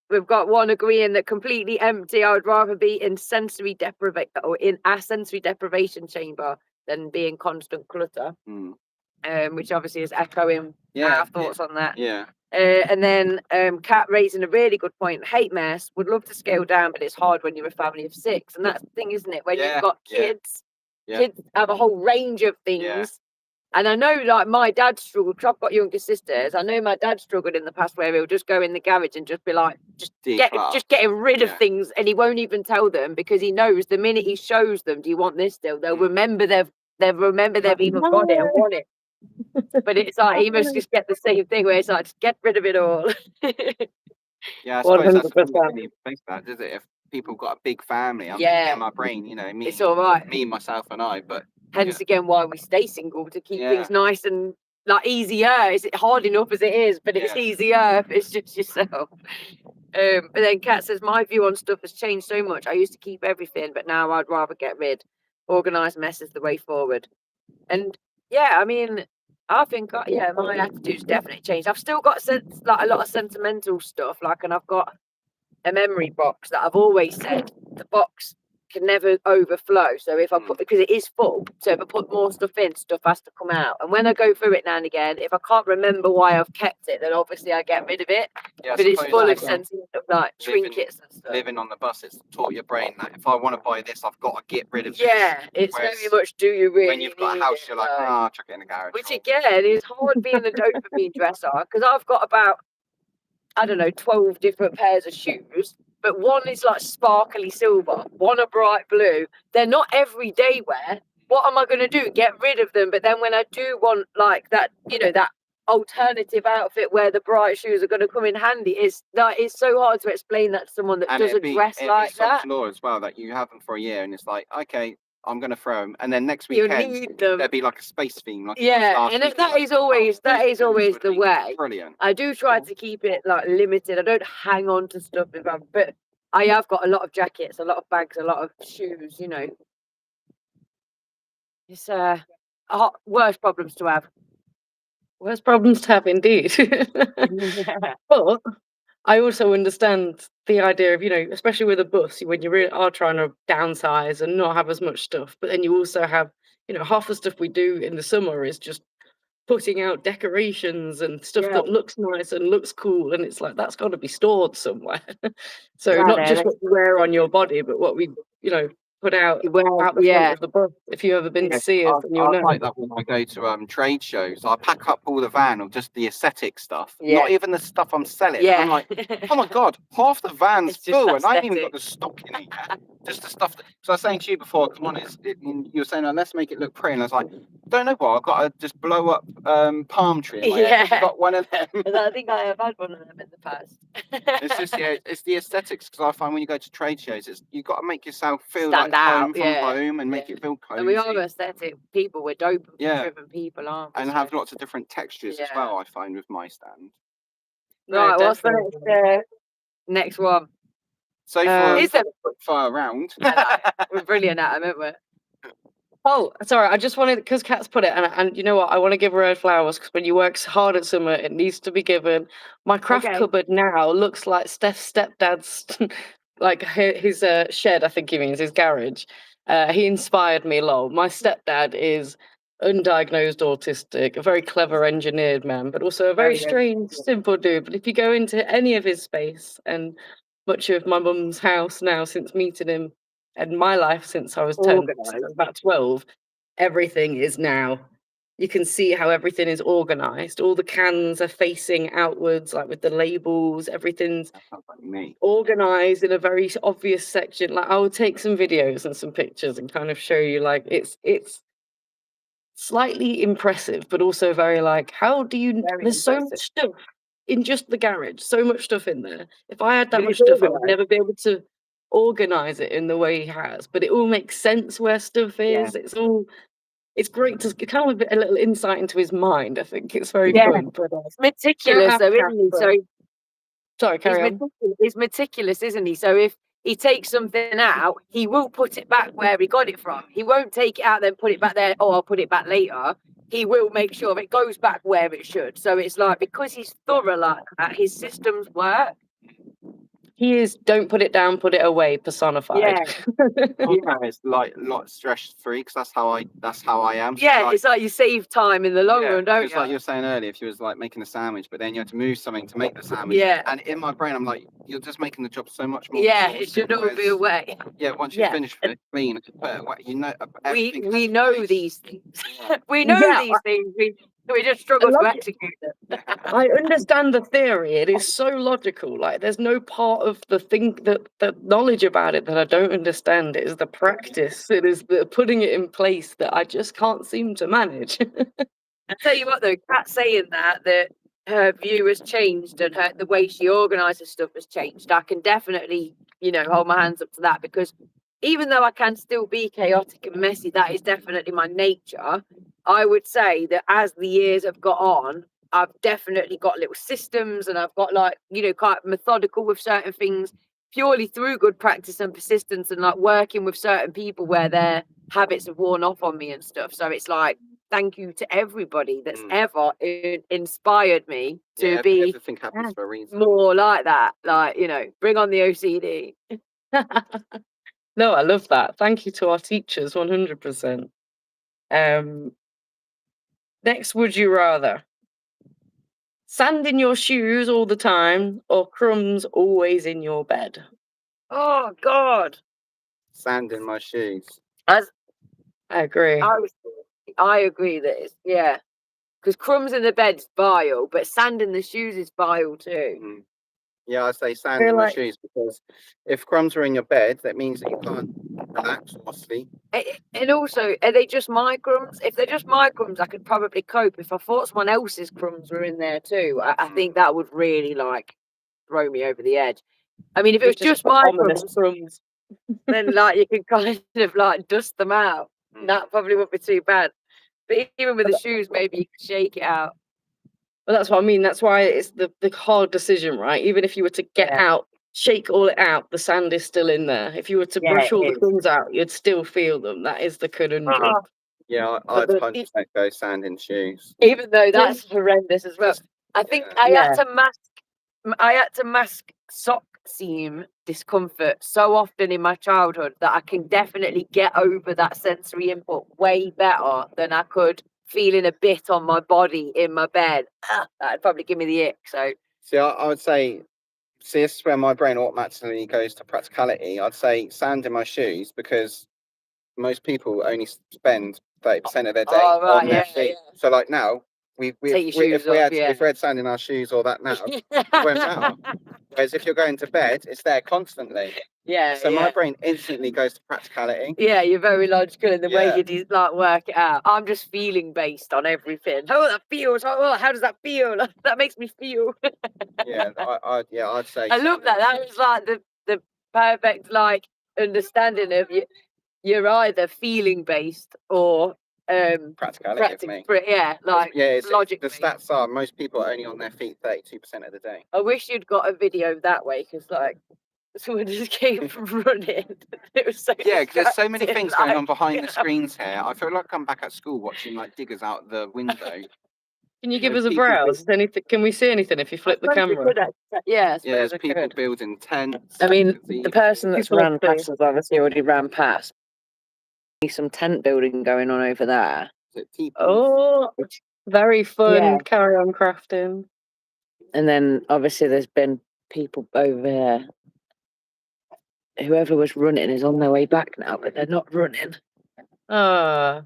S2: we've got one agreeing that completely empty. I would rather be in sensory deprivation or in a sensory deprivation chamber than be in constant clutter. Which obviously is echoing our thoughts on that.
S3: Yeah.
S2: And then Kat raising a really good point. Hate mess. Would love to scale down, but it's hard when you're a family of 6. And that's the thing, isn't it? When you've got kids, kids have a whole range of things.
S3: Yeah.
S2: And I know, like, my dad struggled. 'Cause I've got younger sisters. I know my dad struggled in the past where he'll just go in the garage and just be like, just getting rid of things, and he won't even tell them because he knows the minute he shows them, do you want this still? They'll remember they've even got it and want it. But it's like he must just get the same thing where it's like, just get rid of it all.
S3: Yeah, I suppose that's
S1: 100%.
S3: is it? If people got a big family, I'm
S2: Yeah.
S3: in my brain, you know, me,
S2: It's all right.
S3: me, myself, and I. But
S2: Hence again why we stay single, to keep
S3: Yeah.
S2: things nice and like easier. Is it hard enough as it is, but it's easier if it's just yourself. But then Kat says, my view on stuff has changed so much. I used to keep everything, but now I'd rather get rid. Organised mess is the way forward. And yeah, I mean, I think my attitude's definitely changed. I've still got like a lot of sentimental stuff, like, and I've got a memory box that I've always said the box can never overflow. So if I put, because it is full, so if I put more stuff in, stuff has to come out. And when I go through it now and again, if I can't remember why I've kept it, then obviously I get rid of it.
S3: Yeah,
S2: but it's full of sentimental, like trinkets and stuff.
S3: Living on the bus, it's taught your brain that if I want to buy this, I've got to get rid of this.
S2: Yeah, it's
S3: Whereas
S2: very much, do you really?
S3: When you've got a house, you're like, chuck it in the garage.
S2: Which again is hard being a dopamine dresser, because I've got about, I don't know, 12 different pairs of shoes, but one is like sparkly silver, one a bright blue. They're not everyday wear. What am I going to do? Get rid of them? But then when I do want like that, you know, that alternative outfit where the bright shoes are going to come in handy, it's so hard to explain that to someone that doesn't dress like that.
S3: Law as well, that you have them for a year and it's like, okay, I'm going to throw them, and then next
S2: You
S3: weekend
S2: need them.
S3: there'll be like a space theme, like
S2: and that is always the way.
S3: Brilliant.
S2: I do try to keep it like limited. I don't hang on to stuff but I have got a lot of jackets, a lot of bags, a lot of shoes. You know, it's worst problems to have.
S1: Worst problems to have, indeed. But I also understand the idea of, you know, especially with a bus, when you really are trying to downsize and not have as much stuff, but then you also have, you know, half the stuff we do in the summer is just putting out decorations and stuff that looks nice and looks cool, and it's like that's got to be stored somewhere. So not just what you wear on your body, but what we, you know, put out the front of the bus. If you've ever been to see us, then you'll know.
S3: Like that when I go to trade shows, I pack up all the van of just the aesthetic stuff, not even the stuff I'm selling. I'm like, oh my god, half the van's full, and I ain't even got the stock in it yet. Just the stuff. So I was saying to you before, come on, you were saying, let's make it look pretty, and I was like, don't know what, I've got to just blow up palm tree. In my head. I've got one of them.
S2: I think I have had one of them in the past.
S3: It's just it's the aesthetics, because I find when you go to trade shows, you've got to make yourself feel
S2: Stand
S3: like
S2: out,
S3: home from home and make it feel cozy.
S2: And we are aesthetic people. We're dope-driven people, aren't we?
S3: And have lots of different textures as well. I find with my stand.
S2: Right, what's the next one?
S3: So for round.
S2: We're brilliant at them, aren't we?
S1: Oh, sorry. I just wanted, because Kat's put it, and you know what? I want to give her flowers, because when you work hard at summer, it needs to be given. My craft cupboard now looks like Steph's stepdad's, like his shed. I think he means his garage. He inspired me, lol. My stepdad is undiagnosed autistic, a very clever engineered man, but also a very strange, simple dude. But if you go into any of his space and much of my mum's house now since meeting him, and my life since I was 10, about 12, everything is now. You can see how everything is organised. All the cans are facing outwards, like with the labels. Everything's organised in a very obvious section. Like I will take some videos and some pictures and kind of show you. Like it's slightly impressive, but also very like, how do you? There's so much stuff in just the garage. So much stuff in there. If I had that much stuff, I would never be able to organize it in the way he has. But it all makes sense where stuff is. It's great to kind of a little insight into his mind. I think it's very fun. But,
S2: it's meticulous, though, isn't he? So
S1: sorry, carry on.
S2: He's meticulous, isn't he? So if he takes something out, he will put it back where he got it from. He won't take it out then put it back there. Oh, I'll put it back later. He will make sure it goes back where it should. So it's like, because he's thorough like that, his systems work.
S1: He is don't put it down, put it away personified.
S2: Yeah.
S3: It's like a lot stress free because that's how I am.
S2: Yeah,
S3: Like,
S2: it's like you save time in the long run, don't
S3: it's
S2: you?
S3: like you were saying earlier, if you was like making a sandwich, but then you had to move something to make the sandwich.
S2: Yeah.
S3: And in my brain, I'm like, you're just making the job so much more.
S2: Yeah, it should all be away.
S3: Yeah, once you finish with it clean, put it away. You know,
S2: We know these things. We know these things. We just struggle to execute them.
S1: I understand the theory. It is so logical. Like there's no part of the thing that the knowledge about it that I don't understand. It is the practice. It is the putting it in place that I just can't seem to manage.
S2: I tell you what though, Kat saying that her view has changed and the way she organises stuff has changed. I can definitely, hold my hands up to that, because even though I can still be chaotic and messy, that is definitely my nature. I would say that as the years have got on, I've definitely got little systems, and I've got quite methodical with certain things purely through good practice and persistence, and like working with certain people where their habits have worn off on me and stuff. So it's like, thank you to everybody that's ever inspired me to be
S3: everything happens for a reason.
S2: more like that. Like, bring on the OCD.
S1: No, I love that. Thank you to our teachers, 100%. Next, would you rather sand in your shoes all the time or crumbs always in your bed?
S2: Oh God,
S3: Sand in my shoes.
S1: I agree.
S2: I agree that it's because crumbs in the bed's vile, but sand in the shoes is vile too.
S3: Yeah, I say sand in my shoes, because if crumbs are in your bed, that means that you can't relax or sleep.
S2: And also, are they just my crumbs? If they're just my crumbs, I could probably cope. If I thought someone else's crumbs were in there too, I think that would really throw me over the edge. I mean, if it was just my crumbs, then you can kind of dust them out. That probably wouldn't be too bad. But even with the shoes, maybe you could shake it out.
S1: Well, that's what I mean. That's why it's the hard decision, right? Even if you were to get out, shake all it out, the sand is still in there. If you were to brush all the crumbs out, you'd still feel them. That is the conundrum.
S3: Yeah, I'd 100% go sand in shoes.
S2: Even though that's horrendous as well. I think I had to mask sock seam discomfort so often in my childhood that I can definitely get over that sensory input way better than I could feeling a bit on my body in my bed. That'd probably give me the ick. So
S3: see, I would say, this is where my brain automatically goes to practicality. I'd say sand in my shoes, because most people only spend 30% of their day on their feet. So now if we had sand in our shoes or that now, it won't matter. Whereas if you're going to bed, it's there constantly. So my brain instantly goes to practicality. Yeah, you're very logical in the way you work it out. I'm just feeling based on everything. Oh, that feels. Oh, how does that feel? That makes me feel. I'd say. I love that. That was the perfect understanding of you. You're either feeling based or practicality.
S2: It's logic.
S3: The stats are most people are only on their feet 32% of the day.
S2: I wish you'd got a video that way, because someone just came running. It was so
S3: because there's so many things going on behind the screens here. I feel like I'm back at school watching diggers out the window.
S1: Can you give us a browse? Anything? Can we see anything if you flip the camera?
S3: There's people building tents.
S2: I mean, the person that's ran past has obviously already ran past. Some tent building going on over there.
S1: Oh, very fun. Carry on crafting.
S2: And then obviously there's been people over here. Whoever was running is on their way back now, but they're not running.
S1: Can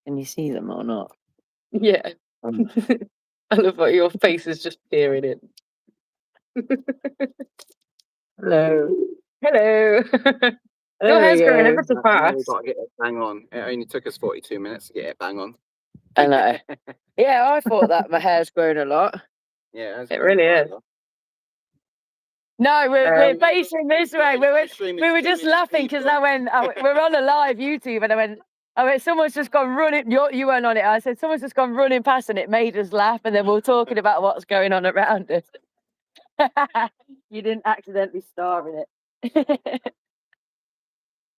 S2: you see them or not?
S1: Yeah. I love what your face is just peering in.
S2: Hello.
S1: Your hair's growing ever so fast.
S3: Got to get it bang on. It only took us 42 minutes to get it bang on.
S2: I know. Yeah, I thought that my hair's grown a lot.
S3: Yeah,
S1: it really is.
S2: No, we're facing this way. We were just laughing because we're on a live YouTube, and I went, someone's just gone running. You weren't on it. I said, someone's just gone running past, and it made us laugh. And then we were talking about what's going on around us. You didn't accidentally star in it.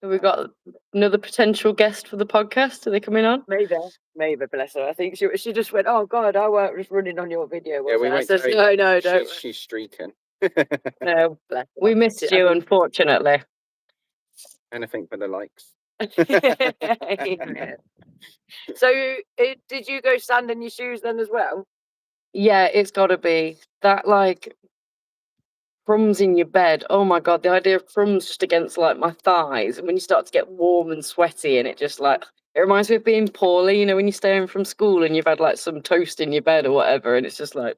S1: We've got another potential guest for the podcast. Are they coming on?
S2: Maybe, bless her. I think she just went, oh God, I weren't just running on your video.
S3: Yeah, we went.
S2: No, don't.
S3: She's streaking.
S1: No,
S2: Bless
S1: we
S2: her.
S1: missed you, unfortunately.
S3: Anything for the likes.
S2: Yeah. So, did you go sand in your shoes then as well?
S1: Yeah, it's got to be that, like, crumbs in your bed. Oh my god, the idea of crumbs just against like my thighs, and when you start to get warm and sweaty, and it just like it reminds me of being poorly. You know, when you're staying from school and you've had like some toast in your bed or whatever, and it's just like.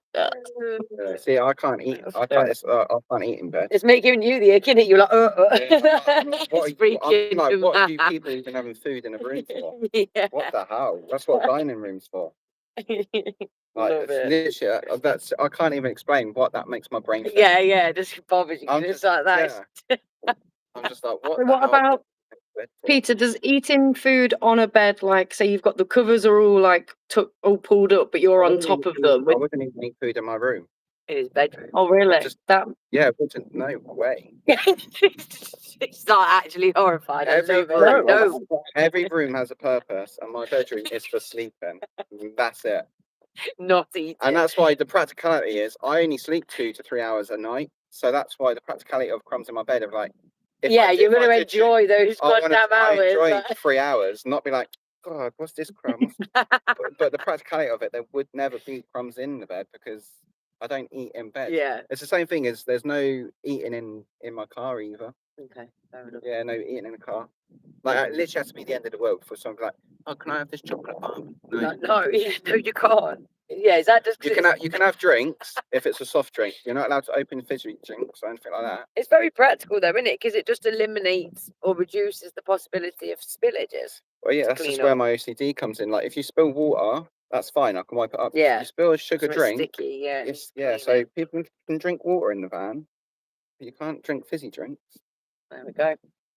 S3: See, I can't eat. I can't eat in bed.
S2: It's making you the ick, innit? You're like,
S3: What
S2: it's freaking
S3: like, what
S2: mad.
S3: do people even having food in a room for?
S2: Yeah.
S3: What the hell? That's what dining rooms for. Like,
S2: Love it.
S3: literally, that's I can't even explain what that makes my brain think.
S2: Yeah, just bothers you.
S3: I'm
S2: It's
S3: just
S2: like that.
S3: yeah. I'm just like, what?
S1: So
S3: the
S1: what
S3: hell
S1: about
S3: bed for?
S1: Peter? Does eating food on a bed, like, say you've got the covers are all like all pulled up, but you're
S3: I
S1: on
S3: wouldn't
S1: top of
S3: even
S1: them?
S3: I wouldn't even eat food in my room.
S2: In his bedroom.
S1: Oh really?
S3: Just
S1: That
S3: yeah, wouldn't. No way.
S2: It's not actually horrified. I
S3: Every
S2: love it. Like,
S3: room,
S2: no,
S3: every room has a purpose, and my bedroom is for sleeping. That's it.
S2: not eating.
S3: And that's why the practicality is I only sleep 2 to 3 hours a night. So that's why the practicality of crumbs in my bed of like,
S2: Yeah, you're going to enjoy those goddamn hours.
S3: enjoy
S2: like-
S3: 3 hours, not be like, God, what's this crumb? but the practicality of it, there would never be crumbs in the bed because I don't eat in bed.
S2: Yeah.
S3: It's the same thing as there's no eating in my car either.
S2: Okay. Fair enough.
S3: Yeah, no eating in the car. Like, it literally has to be the end of the world for someone like, oh, can I have this chocolate bar?
S2: No, you can't. Yeah, is that just
S3: You can have drinks if it's a soft drink. You're not allowed to open fizzy drinks or anything like that.
S2: It's very practical though, isn't it? Because it just eliminates or reduces the possibility of spillages.
S3: Well, yeah, that's just where my OCD comes in. Like, if you spill water, that's fine. I can wipe it up.
S2: Yeah.
S3: If you spill a sugar
S2: Something
S3: drink,
S2: sticky, yeah.
S3: so people can drink water in the van, but you can't drink fizzy drinks.
S2: There we go.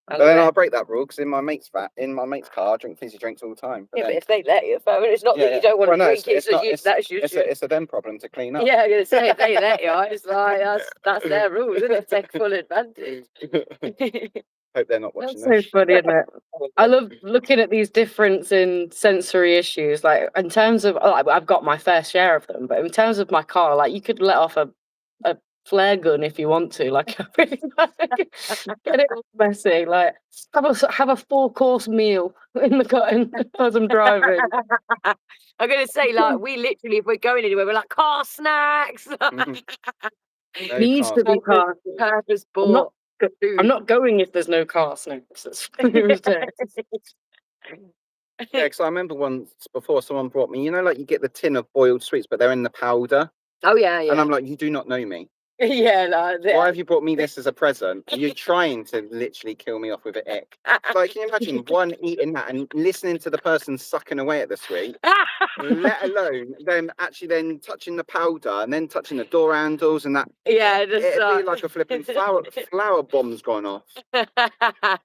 S3: But then I'll break that rule because in my mate's car, I drink fizzy drinks all the time.
S2: But if they let you, it's not that you don't want to drink it.
S3: It's a them problem to clean up.
S2: Yeah, I'm gonna say if they let you, it's like that's their rules, isn't it? Take full advantage.
S3: Hope they're not watching
S1: That's
S3: this.
S1: so funny, isn't it? I love looking at these difference in sensory issues. Like in terms of, I've got my fair share of them, but in terms of my car, like you could let off a flare gun if you want to. Like get it all messy. Like have a 4-course meal in the car as I'm driving.
S2: I'm gonna say like we literally, if we're going anywhere, we're like car snacks.
S1: Needs to be car.
S2: Purpose bought.
S1: I'm not going if there's no car snacks.
S3: Yeah, because I remember once before someone brought me, like you get the tin of boiled sweets, but they're in the powder.
S2: Oh yeah.
S3: And I'm like, you do not know me.
S2: Yeah, like
S3: why have you brought me this as a present? You're trying to literally kill me off with an ick. Like, can you imagine one eating that and listening to the person sucking away at the sweet, let alone them actually then touching the powder and then touching the door handles and that?
S2: Yeah,
S3: it'd be like a flipping flower bomb's gone off. What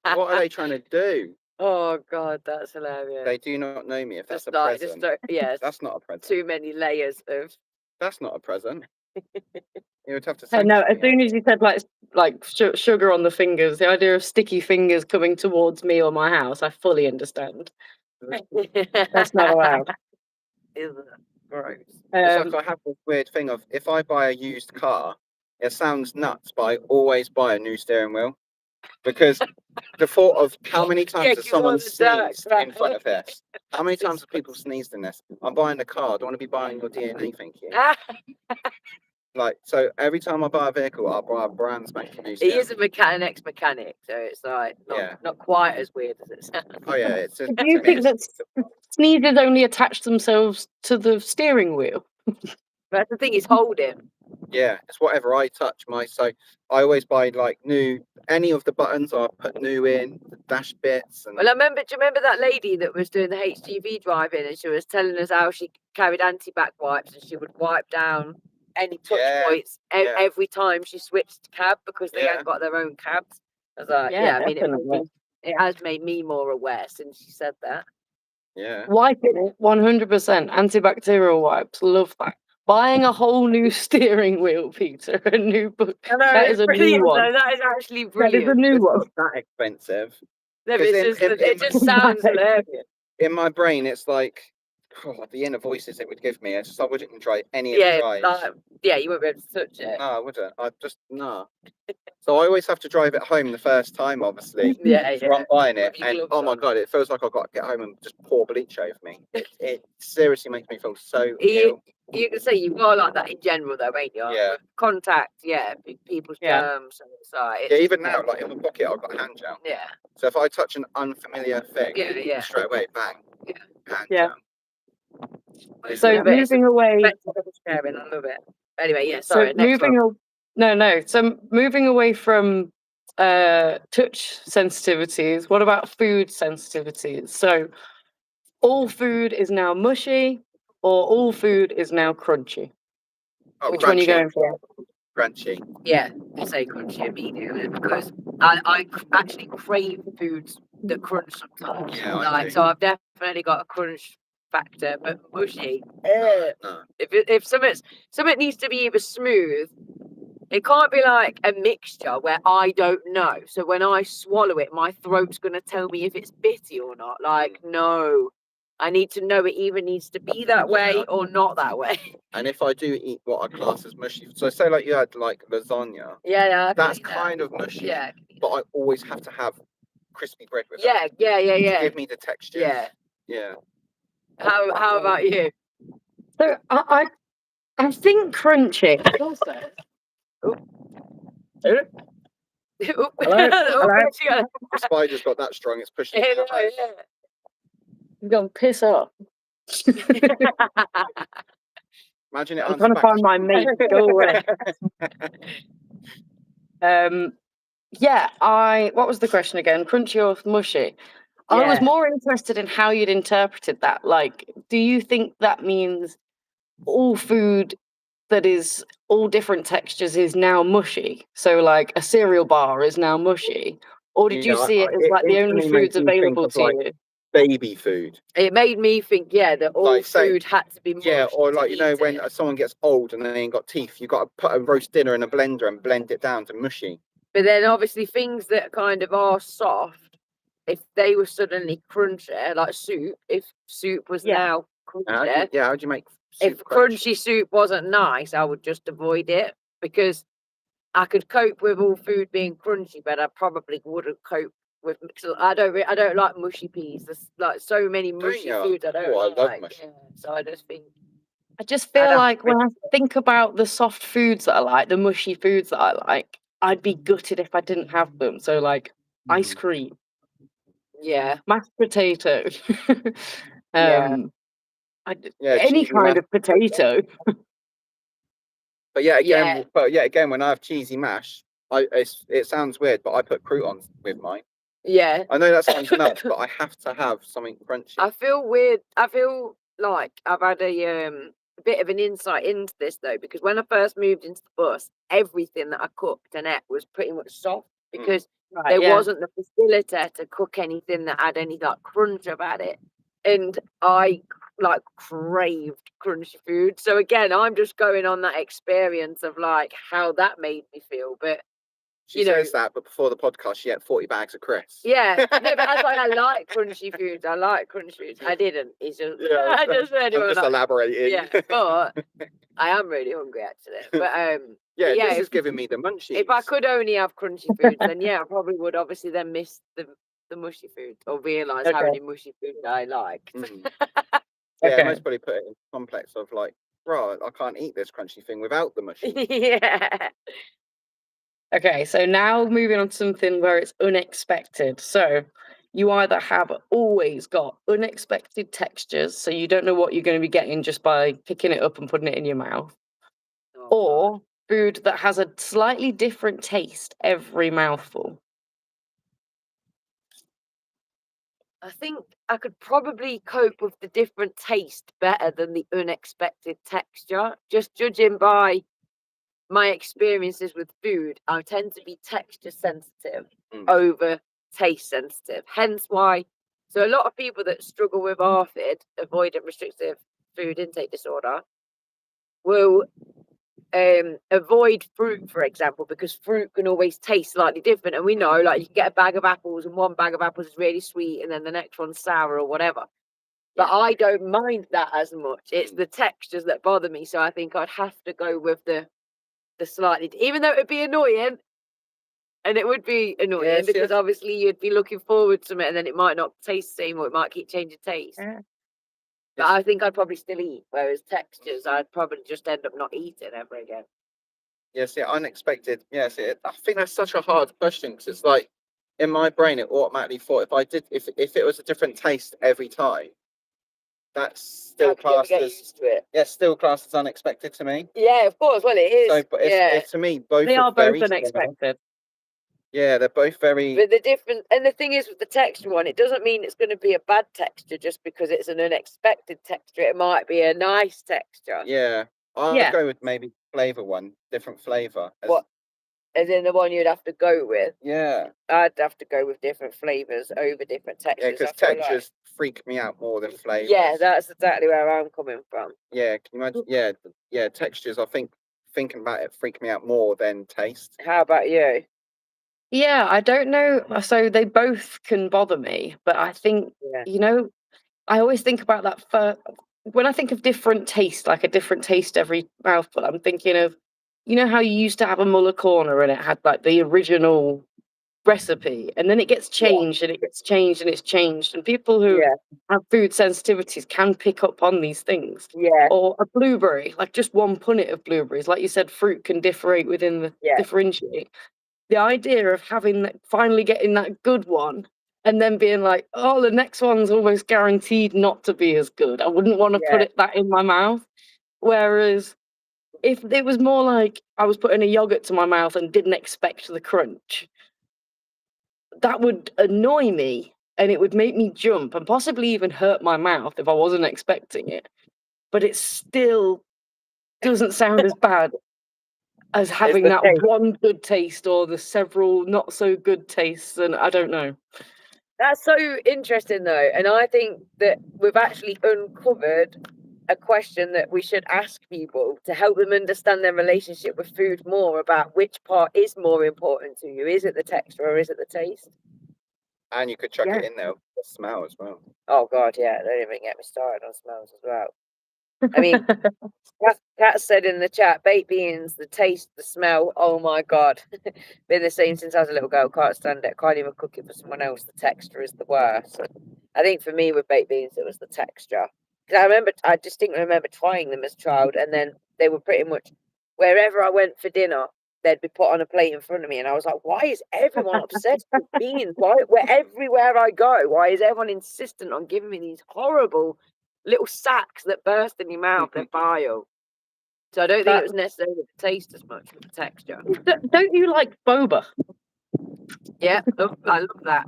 S3: are they trying to do?
S2: Oh God, that's hilarious.
S3: They do not know me if that's a present.
S2: Yes,
S3: that's not a present.
S2: Too many layers of.
S3: That's not a present. You would have to
S1: say no, as soon as you said like sugar on the fingers, the idea of sticky fingers coming towards me or my house, I fully understand. That's not allowed.
S2: Isn't it? Gross.
S3: It's like I have this weird thing of if I buy a used car, it sounds nuts, but I always buy a new steering wheel because the thought of how many times has someone sneezed in front of this? How many times have people sneezed in this? I'm buying a car. I don't want to be buying your DNA, thank you. Like, so every time I buy a vehicle, I'll buy a brand spanking new.
S2: He is a ex-mechanic, so it's like not quite as weird as it sounds.
S3: Oh yeah, it's just.
S1: Do you think that sneezes only attach themselves to the steering wheel?
S2: That's the thing, he's holding.
S3: Yeah, it's whatever I touch. So I always buy like new, any of the buttons I put new in, the dash bits. And...
S2: Well, do you remember that lady that was doing the HGV driving and she was telling us how she carried anti-back wipes and she would wipe down any touch points every time she switched cab because they hadn't got their own cabs. I was like, I mean, it has made me more aware since she said that.
S3: Yeah.
S1: Wiping it, 100%. Antibacterial wipes, love that. Buying a whole new steering wheel, Peter, a new book. That is a new one.
S2: That is actually brilliant.
S1: That is a new one.
S3: It's not that expensive.
S2: No, but it just sounds hilarious.
S3: In my brain, it's like the inner voices it would give me. It's just I wouldn't try any of the fries.
S2: You wouldn't be able to touch it.
S3: No, I wouldn't. No. So I always have to drive it home the first time, obviously.
S2: Yeah.
S3: I'm buying it,
S2: With your
S3: and
S2: gloves
S3: oh my
S2: on.
S3: god, it feels like I've got to get home and just pour bleach over me. It seriously makes me feel so
S2: You-
S3: ill.
S2: You can say you are like that in general, though, ain't you?
S3: Yeah.
S2: With contact, people's germs, and it's like.
S3: Yeah, even now, like in my pocket, I've got a hand gel.
S2: Yeah.
S3: So if I touch an unfamiliar thing,
S2: Yeah.
S3: straight away, bang.
S2: Yeah.
S3: Hand
S1: Yeah.
S3: gel.
S1: So moving away.
S2: I love it. Anyway, yeah.
S1: So
S2: Sorry. Next one.
S1: No. So moving away from touch sensitivities, what about food sensitivities? So all food is now mushy, or all food is now crunchy.
S3: Oh,
S1: Which one are you going for?
S3: Crunchy.
S2: Yeah, I say crunchy immediately because I actually crave foods that crunch sometimes.
S3: Yeah, I do.
S2: So I've definitely got a crunch factor, but mushy.
S3: No.
S2: If something needs to be either smooth, it can't be like a mixture where I don't know. So when I swallow it, my throat's gonna tell me if it's bitty or not. Like, no. I need to know it either needs to be that way or not that way.
S3: And if I do eat what I class as mushy, so say like you had like lasagna, that's kind of mushy.
S2: Yeah.
S3: But I always have to have crispy bread with it.
S2: Yeah.
S3: To give me the texture.
S2: Yeah. How about you?
S1: So I think crunchy.
S3: The spider's got that strong, it's pushing it out.
S1: I'm going to piss off.
S3: Imagine it.
S1: I'm trying to find my mate. Go away. What was the question again? Crunchy or mushy? I was more interested in how you'd interpreted that. Like, do you think that means all food that is all different textures is now mushy? So like a cereal bar is now mushy? Or did you see it as like the only foods available to you?
S3: Baby food.
S2: It made me think, that all food had to be mushed.
S3: Yeah, or like, you know, when someone gets old and they ain't got teeth, you've got to put a roast dinner in a blender and blend it down to mushy.
S2: But then obviously things that kind of are soft, if they were suddenly crunchier, like soup, if soup was now crunchier.
S3: How do you make soup
S2: if crunchy soup wasn't nice, I would just avoid it because I could cope with all food being crunchy, but I probably wouldn't cope with. I don't like mushy peas. There's like so many mushy foods I don't like. Yeah, so I just think.
S1: I just feel like when I think about the soft foods that I like, the mushy foods that I like, I'd be gutted if I didn't have them. So like ice cream.
S2: Yeah.
S1: Mashed potato. Any kind of potato.
S3: But again, when I have cheesy mash, it sounds weird, but I put croutons with mine.
S2: Yeah.
S3: I know that sounds nuts, but I have to have something crunchy.
S2: I feel weird. I feel like I've had a bit of an insight into this though, because when I first moved into the bus, everything that I cooked and ate was pretty much soft because there wasn't the facility to cook anything that had any like crunch about it, and I like craved crunchy food. So again, I'm just going on that experience of like how that made me feel. But
S3: she says that, but before the podcast, she had 40 bags of crisps.
S2: Yeah, no, but that's why I like crunchy foods. I like crunchy foods. I didn't. It's just
S3: I'm just elaborating.
S2: Yeah, but I am really hungry actually. But
S3: this is giving me the munchies.
S2: If I could only have crunchy foods, then I probably would obviously then miss the mushy food or realise how many mushy foods I like.
S3: Most probably put it in complex of like, right, I can't eat this crunchy thing without the mushy.
S2: Yeah.
S1: Okay, so now moving on to something where it's unexpected. So you either have always got unexpected textures, so you don't know what you're going to be getting just by picking it up and putting it in your mouth, or food that has a slightly different taste every mouthful.
S2: I think I could probably cope with the different taste better than the unexpected texture, just judging by my experiences with food. I tend to be texture sensitive over taste sensitive, hence why a lot of people that struggle with ARFID, avoidant restrictive food intake disorder, will avoid fruit, for example, because fruit can always taste slightly different, and we know like you can get a bag of apples and one bag of apples is really sweet and then the next one's sour or whatever. But I don't mind that as much. It's the textures that bother me. So I think I'd have to go with the slightly, even though it would be annoying. And it would be annoying because obviously you'd be looking forward to it and then it might not taste the same or it might keep changing taste.
S1: Yeah.
S2: But I think I'd probably still eat, whereas textures, I'd probably just end up not eating ever again.
S3: Yes, yeah, unexpected. Yes, I think that's such a hard question because it's like in my brain, it automatically thought if it was a different taste every time, that's still classed as still classed as unexpected to me.
S2: Yeah, of course. Well, it is.
S3: So, but it's to me, both
S1: they are
S3: very
S1: both unexpected.
S3: Similar. Yeah, they're both very.
S2: But the different, and the thing is with the texture one, it doesn't mean it's going to be a bad texture just because it's an unexpected texture. It might be a nice texture.
S3: Yeah, I'd go with maybe flavour one, different flavour.
S2: What? As in the one you'd have to go with?
S3: Yeah.
S2: I'd have to go with different flavours over different textures.
S3: Yeah, because textures freak me out more than flavours.
S2: Yeah, that's exactly where I'm coming from.
S3: Yeah, can you imagine? Yeah, textures, I think, thinking about it, freak me out more than taste.
S2: How about you?
S1: Yeah, I don't know. So they both can bother me, but I think, I always think about that when I think of different taste, like a different taste every mouthful, I'm thinking of, how you used to have a Muller corner and it had like the original recipe and then it gets changed and it gets changed and it's changed. And people who have food sensitivities can pick up on these things.
S2: Yeah.
S1: Or a blueberry, like just one punnet of blueberries. Like you said, fruit can differentiate within the differentiate. The idea of finally getting that good one and then being like, oh, the next one's almost guaranteed not to be as good. I wouldn't want to put that in my mouth. Whereas if it was more like I was putting a yogurt to my mouth and didn't expect the crunch, that would annoy me and it would make me jump and possibly even hurt my mouth if I wasn't expecting it. But it still doesn't sound as bad as having that one good taste or the several not so good tastes, and I don't know.
S2: That's so interesting though, and I think that we've actually uncovered a question that we should ask people to help them understand their relationship with food more, about which part is more important to you. Is it the texture or is it the taste?
S3: And you could chuck it in there, the smell as well.
S2: Oh God, yeah, don't even get me started on smells as well. I mean, Kat said in the chat, baked beans, the taste, the smell, oh my God. Been the same since I was a little girl, can't stand it, can't even cook it for someone else. The texture is the worst. I think for me with baked beans, it was the texture. Because I distinctly remember trying them as a child, and then they were pretty much, wherever I went for dinner, they'd be put on a plate in front of me, and I was like, why is everyone obsessed with beans? Everywhere I go, why is everyone insistent on giving me these horrible little sacks that burst in your mouth? They're vile. So I don't think it was necessarily the taste as much as the texture.
S1: Don't you like boba?
S2: Yeah, I love that.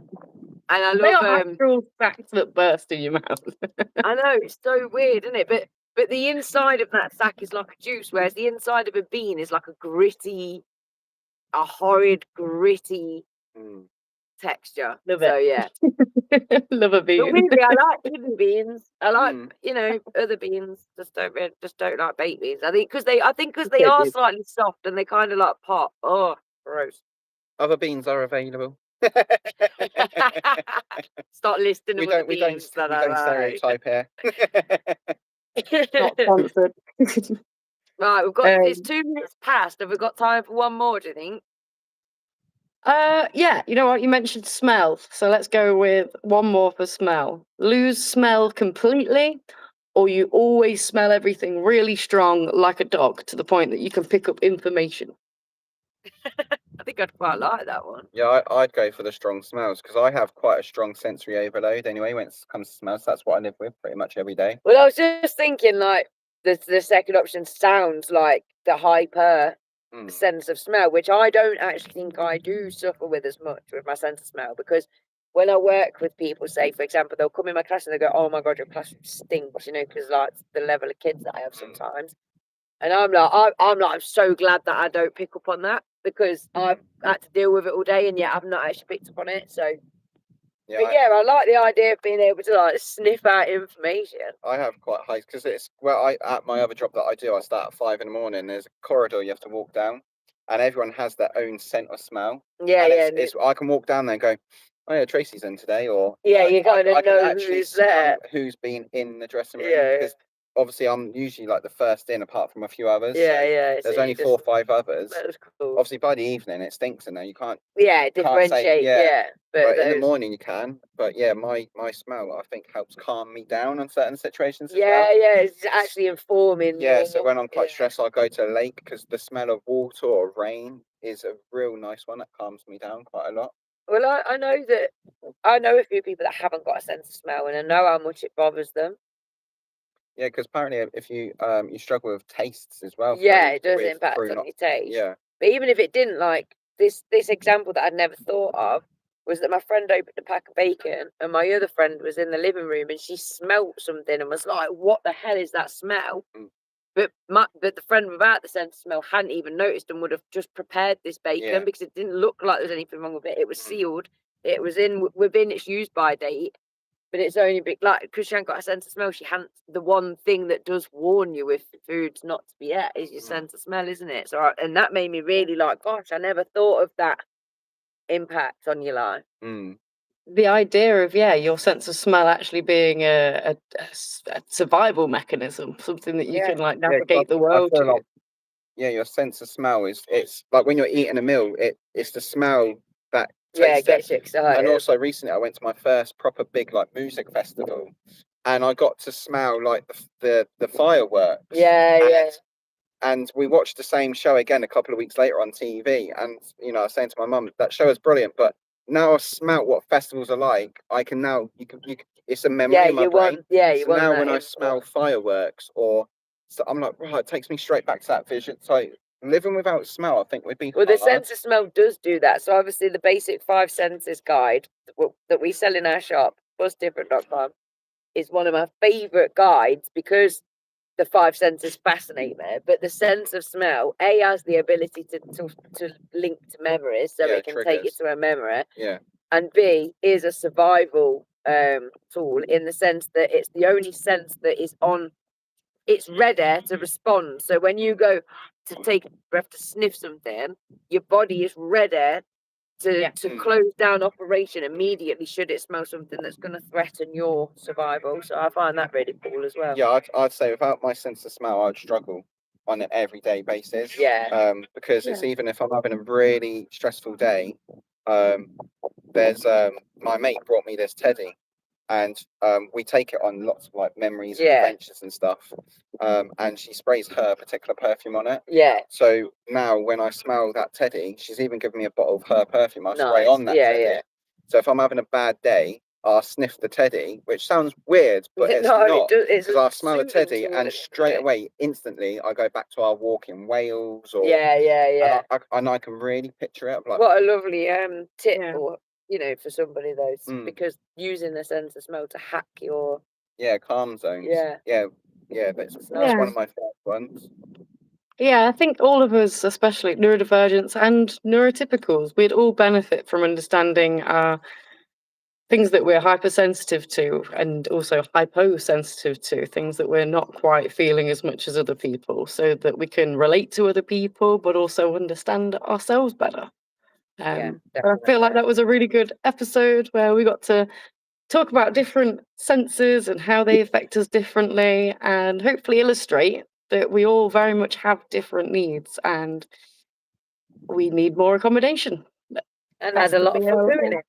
S2: And I
S1: they
S2: love
S1: are actual sacks that burst in your mouth.
S2: I know, it's so weird, isn't it? But the inside of that sack is like a juice, whereas the inside of a bean is like a horrid, gritty texture.
S1: Love
S2: so
S1: it.
S2: yeah.
S1: Love a bean.
S2: But weirdly, I like hidden beans. I like, other beans. Just don't like baked beans. I think because they are slightly soft and they kind of like pop. Oh, gross.
S3: Other beans are available.
S2: Start listing them.
S3: We don't stereotype here.
S1: Not sponsored.
S2: Right, we've got it's 2 minutes past. Have we got time for one more, do you think?
S1: Yeah, you know what? You mentioned smell. So let's go with one more for smell. Lose smell completely, or you always smell everything really strong like a dog to the point that you can pick up information.
S2: I think I'd quite like that one.
S3: Yeah, I'd go for the strong smells because I have quite a strong sensory overload anyway when it comes to smells. That's what I live with pretty much every day.
S2: Well, I was just thinking, like, the second option sounds like the hyper sense of smell, which I don't actually think I do suffer with as much with my sense of smell, because when I work with people, say, for example, they'll come in my class and they go, oh my God, your classroom stinks, because like the level of kids that I have sometimes. And I'm so glad that I don't pick up on that, because I've had to deal with it all day and yet I've not actually picked up on it. So I like the idea of being able to like sniff out information.
S3: I have quite high because it's at my other job that I do, I start at 5 a.m. There's a corridor you have to walk down, and everyone has their own scent or smell.
S2: Yeah,
S3: I can walk down there and go, oh yeah, Tracy's in today, or
S2: you kind
S3: I
S2: of
S3: can
S2: know
S3: actually
S2: who's there.
S3: who's been in the dressing room,
S2: Yeah.
S3: because obviously I'm usually like the first in, apart from a few others.
S2: Yeah,
S3: so
S2: yeah.
S3: There's
S2: So
S3: only
S2: you
S3: 4 or 5 others.
S2: That was cool.
S3: Obviously, by the evening it stinks in there. You can't
S2: Differentiate.
S3: say,
S2: but
S3: in the morning you can. But yeah, my smell I think helps calm me down on certain situations as well.
S2: yeah, it's actually informing.
S3: Yeah, so when I'm quite stressed, I'll go to a lake, because the smell of water or rain is a real nice one that calms me down quite a lot.
S2: Well, I know a few people that haven't got a sense of smell, and I know how much it bothers them.
S3: Yeah, because apparently if you you struggle with tastes as well.
S2: It does impact on your taste.
S3: Yeah.
S2: But even if it didn't, like this example that I'd never thought of was that my friend opened a pack of bacon, and my other friend was in the living room, and she smelt something and was like, "What the hell is that smell?" But the friend without the sense of smell hadn't even noticed and would have just prepared this bacon because it didn't look like there was anything wrong with it. It was sealed. It was within its use by date. But it's only because she hadn't got a sense of smell. She hadn't. The one thing that does warn you if food's not to be ate is your sense of smell, isn't it? So, and that made me really like, gosh, I never thought of that impact on your life.
S1: The idea of your sense of smell actually being a survival mechanism, something that you can like navigate the world to.
S3: Like, your sense of smell it's like when you're eating a meal, it's the smell that
S2: gets you excited.
S3: And also recently I went to my first proper big like music festival, and I got to smell like the fireworks. And we watched the same show again a couple of weeks later on TV, and I was saying to my mum, that show is brilliant, but now I've smelt what festivals are like, I can now you can it's a memory in my brain. So now when I smell fireworks, I'm like, right, it takes me straight back to that vision. So living without smell, I think, would be hard.
S2: The sense of smell does do that. So obviously the basic 5 senses guide that we sell in our shop, busdifferent.com, is one of my favourite guides, because the 5 senses fascinate me. But the sense of smell, A, has the ability to link to memories, so it can take you to a memory. And B, is a survival tool, in the sense that it's the only sense that is on. It's ready to respond. So when you go to take a breath to sniff something, your body is ready to close down operation immediately should it smell something that's going to threaten your survival. So I find that really cool as well.
S3: Yeah, I'd say without my sense of smell, I'd struggle on an everyday basis. Because it's even if I'm having a really stressful day, there's my mate brought me this teddy, and we take it on lots of like memories and adventures and stuff, and she sprays her particular perfume on it. So now when I smell that teddy, she's even given me a bottle of her perfume. I spray on that teddy. So if I'm having a bad day, I'll sniff the teddy, which sounds weird, but it's not, because I smell the teddy and straight away, instantly, I go back to our walk in Wales, or and I can really picture it. Like,
S2: what a lovely tip, or for somebody though, because using the sense of smell to hack your
S3: calm zones. That's one of my favorite ones.
S1: I think all of us, especially neurodivergents and neurotypicals, we'd all benefit from understanding things that we're hypersensitive to, and also hyposensitive to, things that we're not quite feeling as much as other people, so that we can relate to other people but also understand ourselves better. I feel like that was a really good episode where we got to talk about different senses and how they affect us differently, and hopefully illustrate that we all very much have different needs and we need more accommodation.
S2: And had a lot of fun doing it.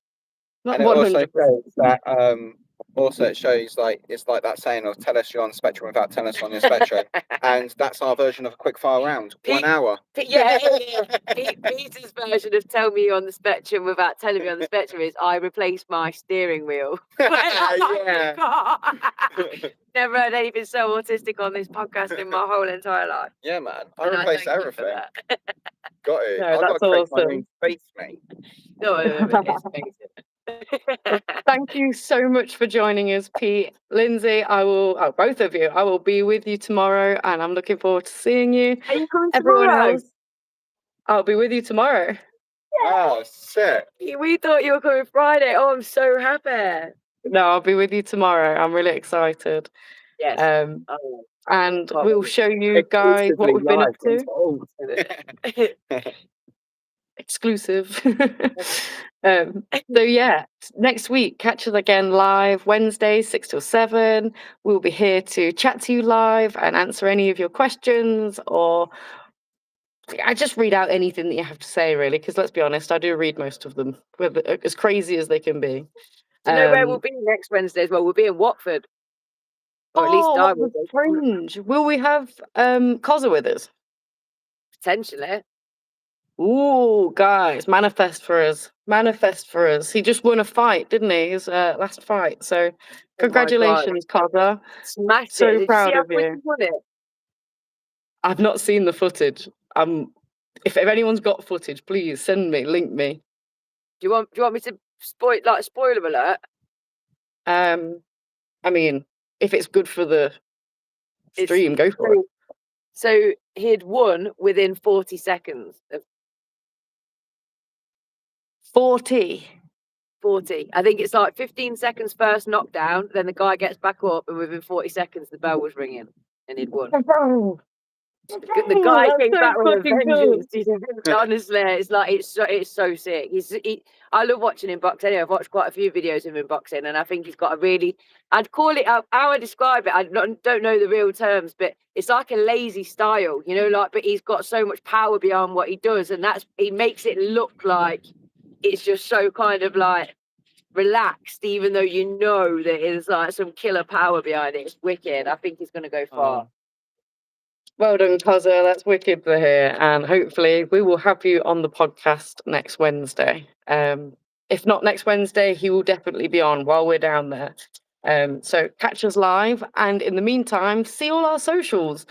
S3: And it also shows that it shows like it's like that saying of tell us you're on the spectrum without telling us on your spectrum. And that's our version of a quick fire round. 1 hour.
S2: Peter's version of tell me you're on the spectrum without telling me on the spectrum is I replaced my steering wheel. Never heard anything so autistic on this podcast in my whole entire life.
S3: Yeah, man. I replace everything. Got it.
S1: No, that's awesome.
S3: Space, mate.
S1: Thank you so much for joining us, Pete. Lindzi, both of you, I will be with you tomorrow, and I'm looking forward to seeing you.
S2: Are you coming
S1: Everyone
S2: tomorrow?
S1: else, I'll be with you tomorrow.
S3: Oh, sick.
S2: We thought you were coming Friday. Oh, I'm so happy.
S1: No, I'll be with you tomorrow. I'm really excited.
S2: Yes.
S1: And we'll show you guys what we've been up to. exclusive. So yeah, next week, catch us again live Wednesday, 6 till 7. We'll be here to chat to you live and answer any of your questions, or I just read out anything that you have to say, really, because let's be honest, I do read most of them, as crazy as they can be.
S2: Do you know where we'll be next Wednesday as well? We'll be in Watford. Or at least I will be.
S1: Fringe. Will we have Cozza with us?
S2: Potentially.
S1: Ooh, guys, manifest for us. Manifest for us. He just won a fight, didn't he? His last fight. So congratulations, Cozza.
S2: Smashed
S1: So
S2: it. Did
S1: proud
S2: you see how
S1: of
S2: quick
S1: you.
S2: he won it?
S1: I've not seen the footage. If anyone's got footage, please send me, link me.
S2: Do you want me to spoiler alert?
S1: I mean, if it's good for the stream, go for it.
S2: So he had won within 40 seconds.
S1: 40.
S2: I think it's like 15 seconds first knockdown, then the guy gets back up, and within 40 seconds the bell was ringing, and he'd won. The guy came back with a vengeance. Honestly, it's like it's so sick. I love watching him box. Anyway, I've watched quite a few videos of him boxing, and I think he's got a really. I'd call it how I describe it. I don't know the real terms, but it's like a lazy style, you know. Like, but he's got so much power behind what he does, and he makes it look like it's just so kind of like relaxed, even though you know that there's like some killer power behind it. It's wicked. I think he's going to go far.
S1: Well done, Cozza. That's wicked to hear. And hopefully we will have you on the podcast next Wednesday. If not next Wednesday, he will definitely be on while we're down there. So catch us live. And in the meantime, see all our socials.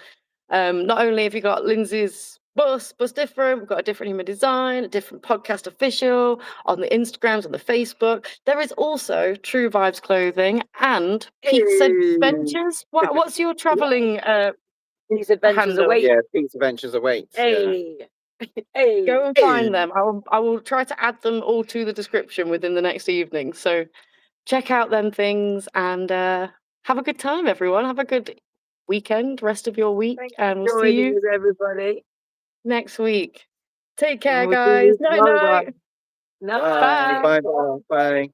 S1: Not only have you got Lindzi's Bus Different, we've got a Different Human Design, a Different Podcast Official on the Instagrams, on the Facebook. There is also True Vibez Clothing and Pete's Adventures. What's your travelling
S2: Pete's Adventures Await.
S3: Yeah, Pete's Adventures Await.
S2: Hey. Hey.
S1: Go and find them. I will try to add them all to the description within the next evening. So check out them things and have a good time, everyone. Have a good weekend, rest of your week, and we'll see you,
S2: everybody,
S1: next week. Take care, guys. Night.
S2: Night.
S3: Bye. Bye. Bye.